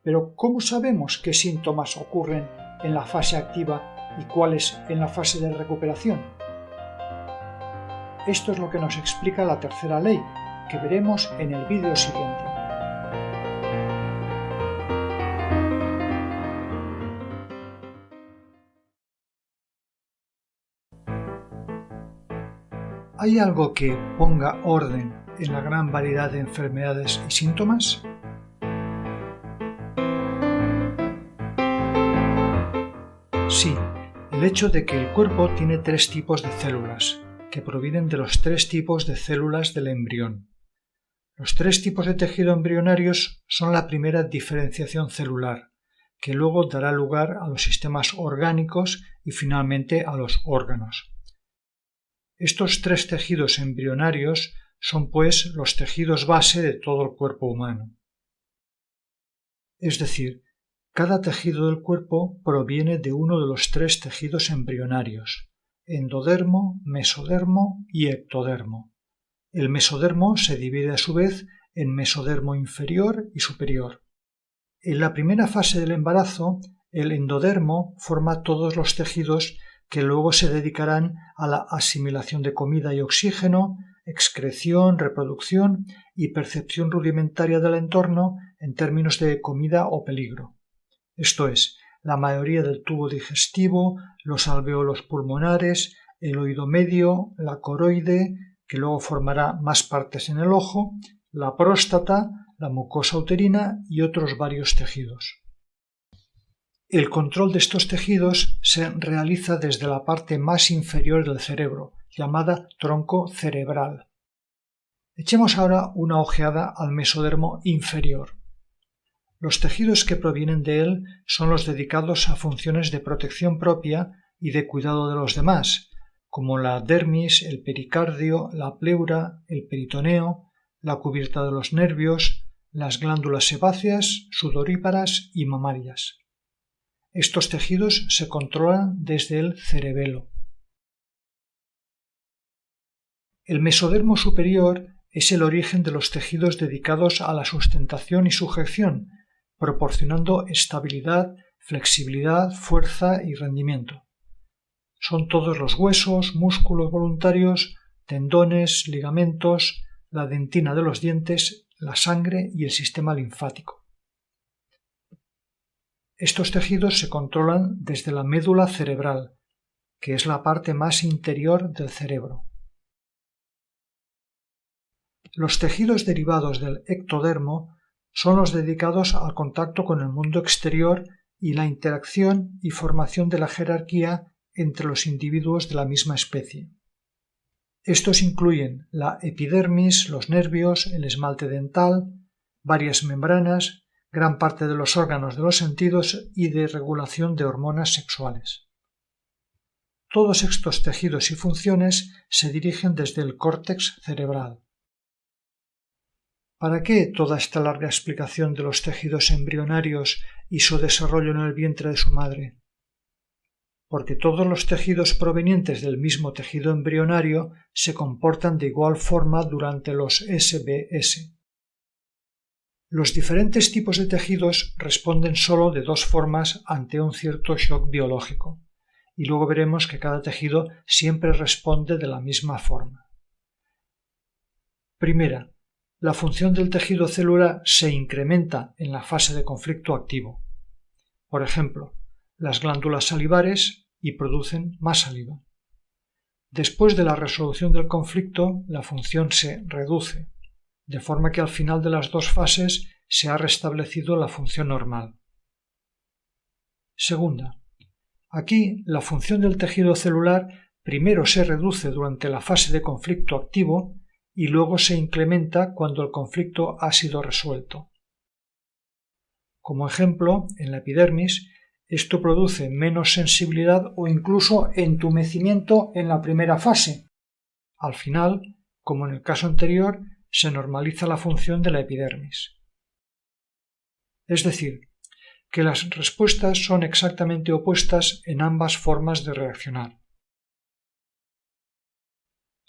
Pero ¿cómo sabemos qué síntomas ocurren en la fase activa y cuáles en la fase de recuperación? Esto es lo que nos explica la tercera ley, que veremos en el vídeo siguiente. ¿Hay algo que ponga orden en la gran variedad de enfermedades y síntomas? Sí, el hecho de que el cuerpo tiene 3 tipos de células, que provienen de los 3 tipos de células del embrión. Los 3 tipos de tejido embrionarios son la primera diferenciación celular, que luego dará lugar a los sistemas orgánicos y finalmente a los órganos. Estos 3 tejidos embrionarios son, pues, los tejidos base de todo el cuerpo humano. Es decir, cada tejido del cuerpo proviene de uno de los 3 tejidos embrionarios: endodermo, mesodermo y ectodermo. El mesodermo se divide a su vez en mesodermo inferior y superior. En la primera fase del embarazo, el endodermo forma todos los tejidos que luego se dedicarán a la asimilación de comida y oxígeno, excreción, reproducción y percepción rudimentaria del entorno en términos de comida o peligro. Esto es, la mayoría del tubo digestivo, los alvéolos pulmonares, el oído medio, la coroide, que luego formará más partes en el ojo, la próstata, la mucosa uterina y otros varios tejidos. El control de estos tejidos se realiza desde la parte más inferior del cerebro, llamada tronco cerebral. Echemos ahora una ojeada al mesodermo inferior. Los tejidos que provienen de él son los dedicados a funciones de protección propia y de cuidado de los demás, como la dermis, el pericardio, la pleura, el peritoneo, la cubierta de los nervios, las glándulas sebáceas, sudoríparas y mamarias. Estos tejidos se controlan desde el cerebelo. El mesodermo superior es el origen de los tejidos dedicados a la sustentación y sujeción, proporcionando estabilidad, flexibilidad, fuerza y rendimiento. Son todos los huesos, músculos voluntarios, tendones, ligamentos, la dentina de los dientes, la sangre y el sistema linfático. Estos tejidos se controlan desde la médula cerebral, que es la parte más interior del cerebro. Los tejidos derivados del ectodermo son los dedicados al contacto con el mundo exterior y la interacción y formación de la jerarquía entre los individuos de la misma especie. Estos incluyen la epidermis, los nervios, el esmalte dental, varias membranas, gran parte de los órganos de los sentidos y de regulación de hormonas sexuales. Todos estos tejidos y funciones se dirigen desde el córtex cerebral. ¿Para qué toda esta larga explicación de los tejidos embrionarios y su desarrollo en el vientre de su madre? Porque todos los tejidos provenientes del mismo tejido embrionario se comportan de igual forma durante los SBS. Los diferentes tipos de tejidos responden solo de dos formas ante un cierto shock biológico, y luego veremos que cada tejido siempre responde de la misma forma. Primera, la función del tejido celular se incrementa en la fase de conflicto activo. Por ejemplo, las glándulas salivares y producen más saliva. Después de la resolución del conflicto, la función se reduce, de forma que al final de las dos fases se ha restablecido la función normal. Segunda, aquí la función del tejido celular primero se reduce durante la fase de conflicto activo y luego se incrementa cuando el conflicto ha sido resuelto. Como ejemplo, en la epidermis, esto produce menos sensibilidad o incluso entumecimiento en la primera fase. Al final, como en el caso anterior, se normaliza la función de la epidermis. Es decir, que las respuestas son exactamente opuestas en ambas formas de reaccionar.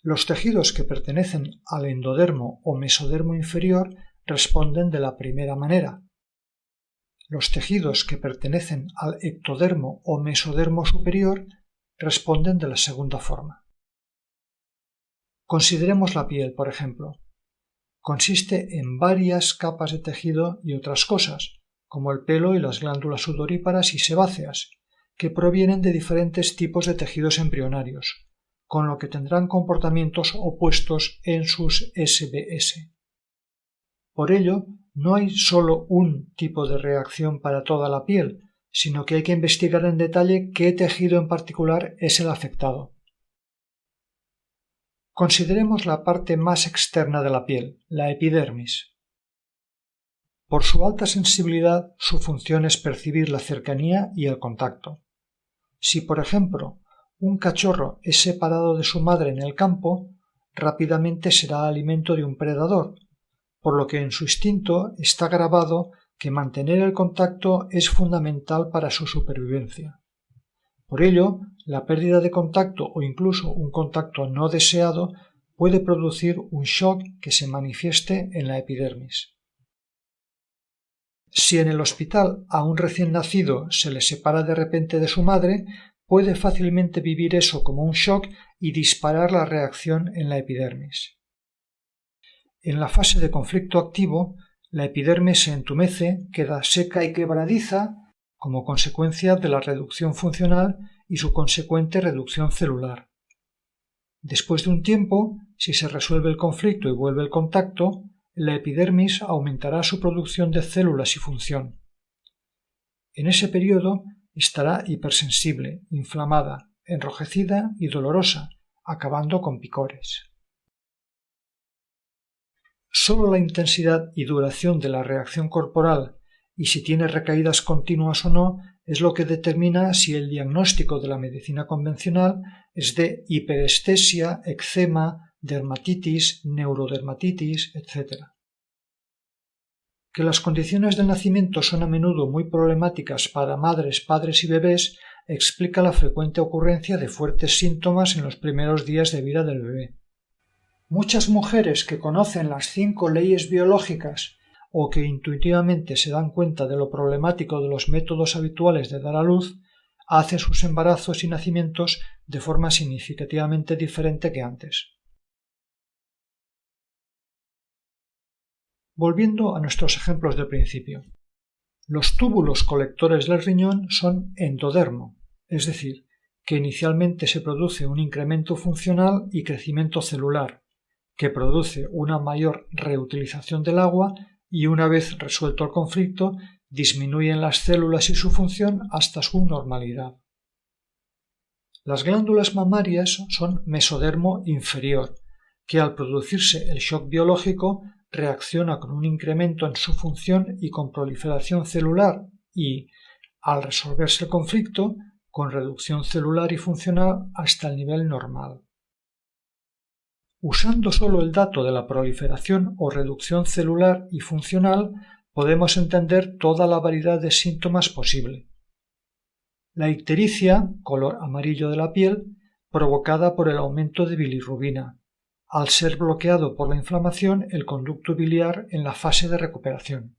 Los tejidos que pertenecen al endodermo o mesodermo inferior responden de la primera manera. Los tejidos que pertenecen al ectodermo o mesodermo superior responden de la segunda forma. Consideremos la piel, por ejemplo. Consiste en varias capas de tejido y otras cosas, como el pelo y las glándulas sudoríparas y sebáceas, que provienen de diferentes tipos de tejidos embrionarios, con lo que tendrán comportamientos opuestos en sus SBS. Por ello, no hay solo un tipo de reacción para toda la piel, sino que hay que investigar en detalle qué tejido en particular es el afectado. Consideremos la parte más externa de la piel, la epidermis. Por su alta sensibilidad, su función es percibir la cercanía y el contacto. Si, por ejemplo, un cachorro es separado de su madre en el campo, rápidamente será alimento de un predador, por lo que en su instinto está grabado que mantener el contacto es fundamental para su supervivencia. Por ello, la pérdida de contacto o incluso un contacto no deseado puede producir un shock que se manifieste en la epidermis. Si en el hospital a un recién nacido se le separa de repente de su madre, puede fácilmente vivir eso como un shock y disparar la reacción en la epidermis. En la fase de conflicto activo, la epidermis se entumece, queda seca y quebradiza como consecuencia de la reducción funcional y su consecuente reducción celular. Después de un tiempo, si se resuelve el conflicto y vuelve el contacto, la epidermis aumentará su producción de células y función. En ese periodo estará hipersensible, inflamada, enrojecida y dolorosa, acabando con picores. Solo la intensidad y duración de la reacción corporal y si tiene recaídas continuas o no es lo que determina si el diagnóstico de la medicina convencional es de hiperestesia, eczema, dermatitis, neurodermatitis, etc. Que las condiciones del nacimiento son a menudo muy problemáticas para madres, padres y bebés explica la frecuente ocurrencia de fuertes síntomas en los primeros días de vida del bebé. Muchas mujeres que conocen las 5 leyes biológicas o que intuitivamente se dan cuenta de lo problemático de los métodos habituales de dar a luz, hacen sus embarazos y nacimientos de forma significativamente diferente que antes. Volviendo a nuestros ejemplos del principio. Los túbulos colectores del riñón son endodermo, es decir, que inicialmente se produce un incremento funcional y crecimiento celular, que produce una mayor reutilización del agua y una vez resuelto el conflicto, disminuyen las células y su función hasta su normalidad. Las glándulas mamarias son mesodermo inferior, que al producirse el shock biológico reacciona con un incremento en su función y con proliferación celular y, al resolverse el conflicto, con reducción celular y funcional hasta el nivel normal. Usando solo el dato de la proliferación o reducción celular y funcional, podemos entender toda la variedad de síntomas posible. La ictericia, color amarillo de la piel, provocada por el aumento de bilirrubina, al ser bloqueado por la inflamación el conducto biliar en la fase de recuperación.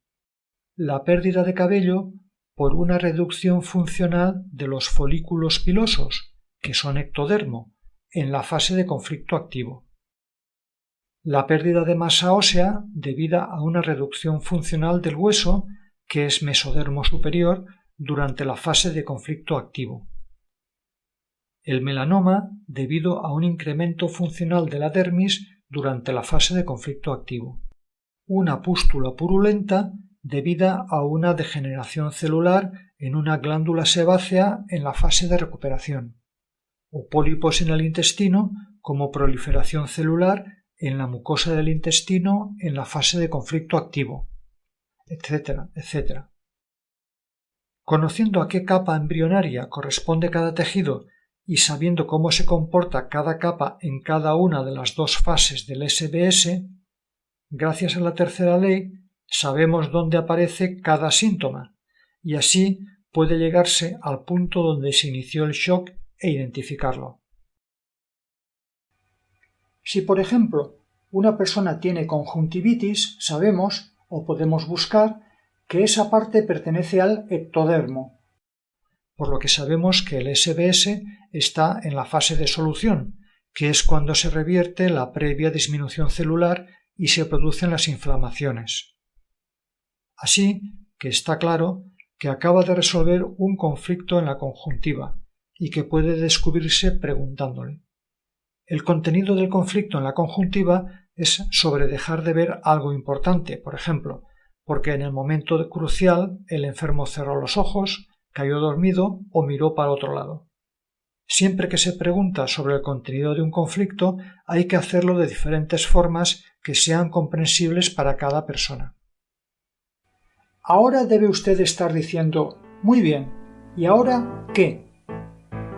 La pérdida de cabello por una reducción funcional de los folículos pilosos, que son ectodermo, en la fase de conflicto activo. La pérdida de masa ósea debida a una reducción funcional del hueso, que es mesodermo superior, durante la fase de conflicto activo. El melanoma debido a un incremento funcional de la dermis durante la fase de conflicto activo. Una pústula purulenta debida a una degeneración celular en una glándula sebácea en la fase de recuperación, o pólipos en el intestino como proliferación celular en la mucosa del intestino en la fase de conflicto activo, etcétera, etcétera. Conociendo a qué capa embrionaria corresponde cada tejido y sabiendo cómo se comporta cada capa en cada una de las dos fases del SBS, gracias a la tercera ley sabemos dónde aparece cada síntoma y así puede llegarse al punto donde se inició el shock e identificarlo. Si, por ejemplo, una persona tiene conjuntivitis, sabemos, o podemos buscar, que esa parte pertenece al ectodermo, por lo que sabemos que el SBS está en la fase de solución, que es cuando se revierte la previa disminución celular y se producen las inflamaciones. Así que está claro que acaba de resolver un conflicto en la conjuntiva y que puede descubrirse preguntándole. El contenido del conflicto en la conjuntiva es sobre dejar de ver algo importante, por ejemplo, porque en el momento crucial el enfermo cerró los ojos, cayó dormido o miró para otro lado. Siempre que se pregunta sobre el contenido de un conflicto, hay que hacerlo de diferentes formas que sean comprensibles para cada persona. Ahora debe usted estar diciendo, muy bien, ¿y ahora qué?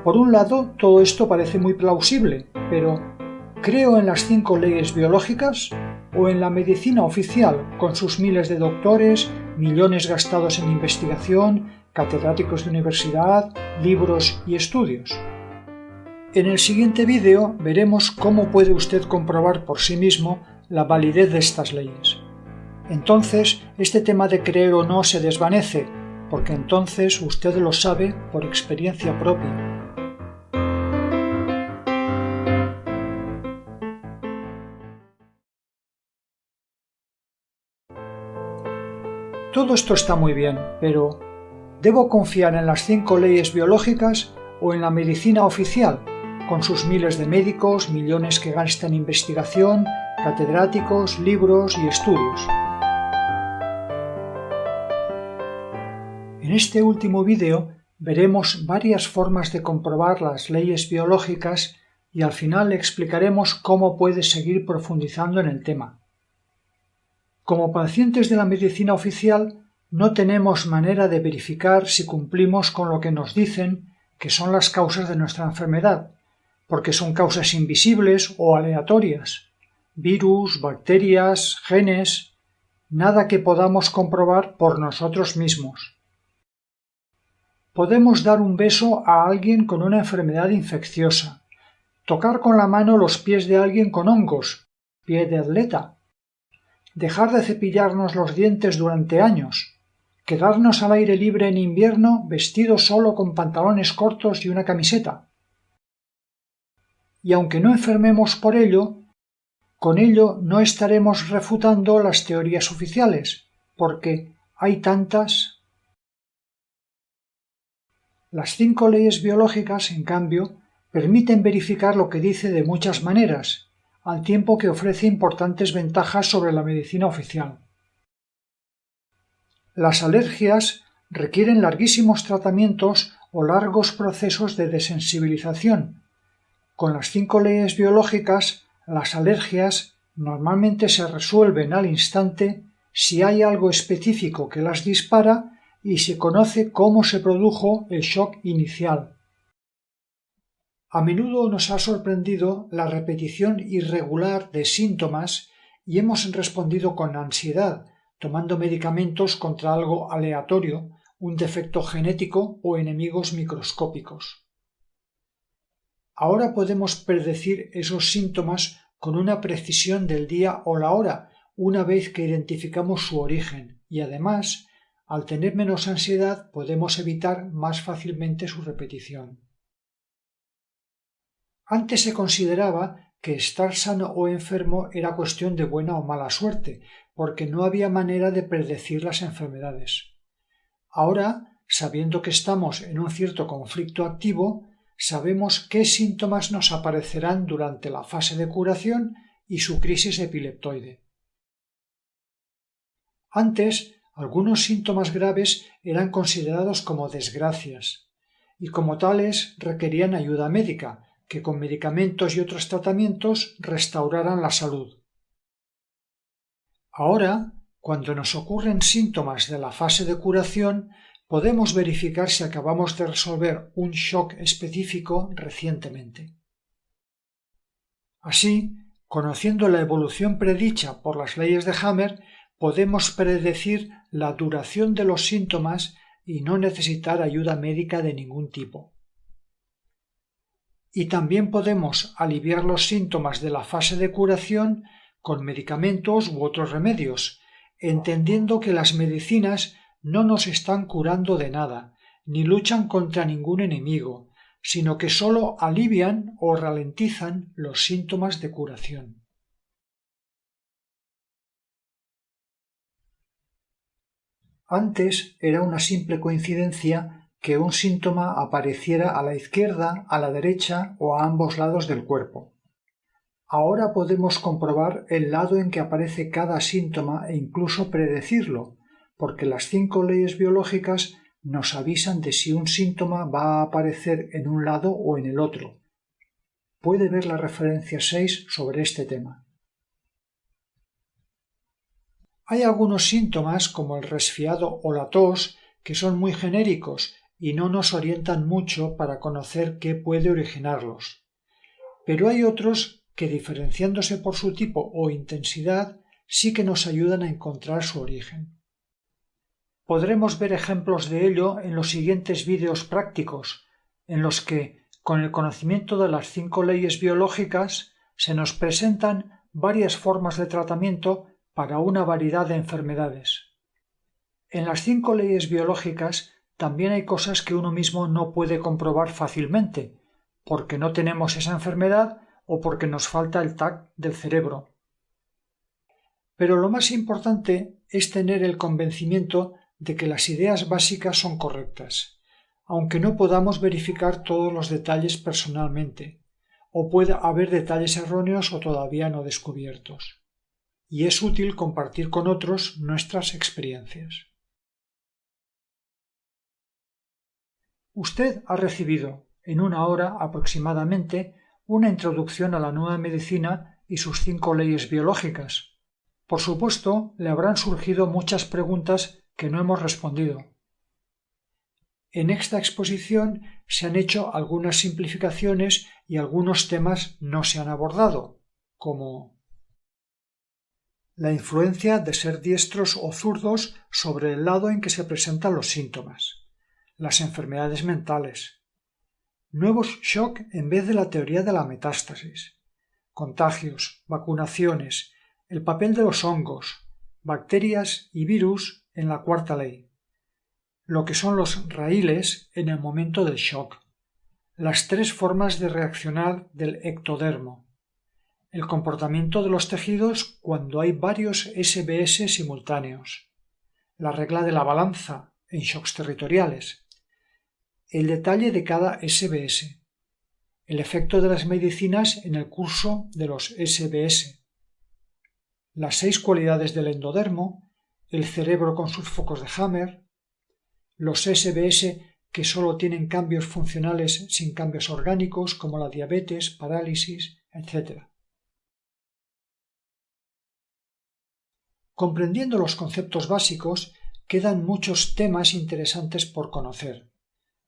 Por un lado, todo esto parece muy plausible, pero ¿creo en las 5 leyes biológicas o en la medicina oficial con sus miles de doctores, millones gastados en investigación, catedráticos de universidad, libros y estudios? En el siguiente vídeo veremos cómo puede usted comprobar por sí mismo la validez de estas leyes. Entonces, este tema de creer o no se desvanece, porque entonces usted lo sabe por experiencia propia. Todo esto está muy bien, pero ¿debo confiar en las 5 leyes biológicas o en la medicina oficial, con sus miles de médicos, millones que gastan en investigación, catedráticos, libros y estudios? En este último vídeo veremos varias formas de comprobar las leyes biológicas y al final explicaremos cómo puede seguir profundizando en el tema. Como pacientes de la medicina oficial, no tenemos manera de verificar si cumplimos con lo que nos dicen que son las causas de nuestra enfermedad, porque son causas invisibles o aleatorias, virus, bacterias, genes, nada que podamos comprobar por nosotros mismos. Podemos dar un beso a alguien con una enfermedad infecciosa, tocar con la mano los pies de alguien con hongos, pie de atleta, dejar de cepillarnos los dientes durante años, quedarnos al aire libre en invierno vestidos solo con pantalones cortos y una camiseta. Y aunque no enfermemos por ello, con ello no estaremos refutando las teorías oficiales, porque hay tantas. Las 5 leyes biológicas, en cambio, permiten verificar lo que dice de muchas maneras, al tiempo que ofrece importantes ventajas sobre la medicina oficial. Las alergias requieren larguísimos tratamientos o largos procesos de desensibilización. Con las 5 leyes biológicas, las alergias Normalmente se resuelven al instante si hay algo específico que las dispara y se conoce cómo se produjo el shock inicial. A menudo nos ha sorprendido la repetición irregular de síntomas y hemos respondido con ansiedad, tomando medicamentos contra algo aleatorio, un defecto genético o enemigos microscópicos. Ahora podemos predecir esos síntomas con una precisión del día o la hora, una vez que identificamos su origen, y además, al tener menos ansiedad, podemos evitar más fácilmente su repetición. Antes se consideraba que estar sano o enfermo era cuestión de buena o mala suerte, porque no había manera de predecir las enfermedades. Ahora, sabiendo que estamos en un cierto conflicto activo, sabemos qué síntomas nos aparecerán durante la fase de curación y su crisis epileptoide. Antes, algunos síntomas graves eran considerados como desgracias, y como tales requerían ayuda médica, que con medicamentos y otros tratamientos restauraran la salud. Ahora, cuando nos ocurren síntomas de la fase de curación, podemos verificar si acabamos de resolver un shock específico recientemente. Así, conociendo la evolución predicha por las leyes de Hammer, podemos predecir la duración de los síntomas y no necesitar ayuda médica de ningún tipo. Y también podemos aliviar los síntomas de la fase de curación con medicamentos u otros remedios, entendiendo que las medicinas no nos están curando de nada, ni luchan contra ningún enemigo, sino que sólo alivian o ralentizan los síntomas de curación. Antes era una simple coincidencia que un síntoma apareciera a la izquierda, a la derecha o a ambos lados del cuerpo. Ahora podemos comprobar el lado en que aparece cada síntoma e incluso predecirlo, porque las 5 leyes biológicas nos avisan de si un síntoma va a aparecer en un lado o en el otro. Puede ver la referencia 6 sobre este tema. Hay algunos síntomas, como el resfriado o la tos, que son muy genéricos y no nos orientan mucho para conocer qué puede originarlos. Pero hay otros que, diferenciándose por su tipo o intensidad, sí que nos ayudan a encontrar su origen. Podremos ver ejemplos de ello en los siguientes vídeos prácticos, en los que, con el conocimiento de las 5 leyes biológicas, se nos presentan varias formas de tratamiento para una variedad de enfermedades. En las 5 leyes biológicas también hay cosas que uno mismo no puede comprobar fácilmente, porque no tenemos esa enfermedad o porque nos falta el TAC del cerebro. Pero lo más importante es tener el convencimiento de que las ideas básicas son correctas, aunque no podamos verificar todos los detalles personalmente, o pueda haber detalles erróneos o todavía no descubiertos. Y es útil compartir con otros nuestras experiencias. Usted ha recibido, en una hora aproximadamente, una introducción a la nueva medicina y sus 5 leyes biológicas. Por supuesto, le habrán surgido muchas preguntas que no hemos respondido. En esta exposición se han hecho algunas simplificaciones y algunos temas no se han abordado, como la influencia de ser diestros o zurdos sobre el lado en que se presentan los síntomas, las enfermedades mentales, nuevos shock en vez de la teoría de la metástasis, contagios, vacunaciones, el papel de los hongos, bacterias y virus en la 4ª ley, lo que son los raíles en el momento del shock, las 3 formas de reaccionar del ectodermo, el comportamiento de los tejidos cuando hay varios SBS simultáneos, la regla de la balanza en shocks territoriales, el detalle de cada SBS, el efecto de las medicinas en el curso de los SBS, las 6 cualidades del endodermo, el cerebro con sus focos de Hammer, los SBS que solo tienen cambios funcionales sin cambios orgánicos como la diabetes, parálisis, etc. Comprendiendo los conceptos básicos, quedan muchos temas interesantes por conocer,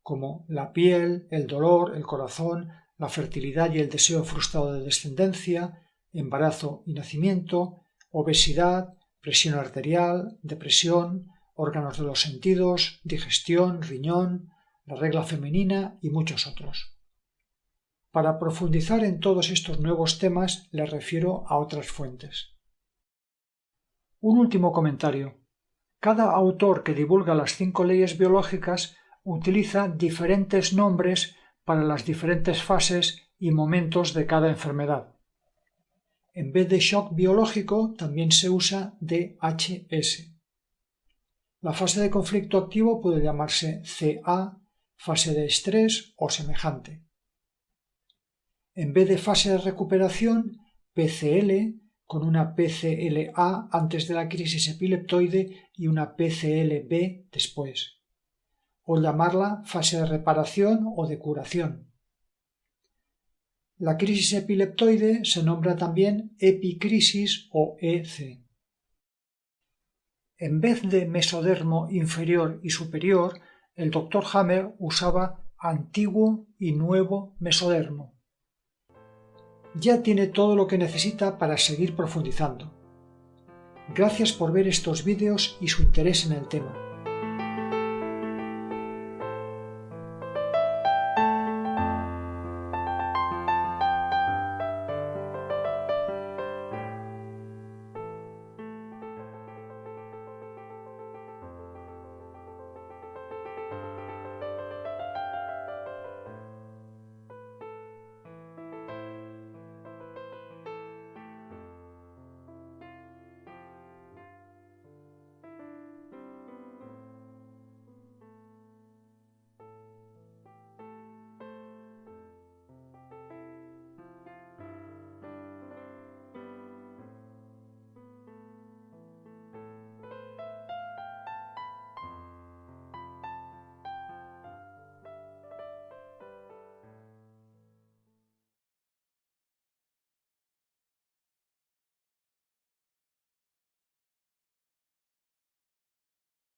como la piel, el dolor, el corazón, la fertilidad y el deseo frustrado de descendencia, embarazo y nacimiento, obesidad, presión arterial, depresión, órganos de los sentidos, digestión, riñón, la regla femenina y muchos otros. Para profundizar en todos estos nuevos temas les refiero a otras fuentes. Un último comentario. Cada autor que divulga las 5 leyes biológicas utiliza diferentes nombres para las diferentes fases y momentos de cada enfermedad. En vez de shock biológico también se usa DHS. La fase de conflicto activo puede llamarse CA, fase de estrés o semejante. En vez de fase de recuperación, PCL, con una PCLA antes de la crisis epileptoide y una PCLB después, o llamarla fase de reparación o de curación. La crisis epileptoide se nombra también epicrisis o EC. En vez de mesodermo inferior y superior, el Dr. Hammer usaba antiguo y nuevo mesodermo. Ya tiene todo lo que necesita para seguir profundizando. Gracias por ver estos vídeos y su interés en el tema.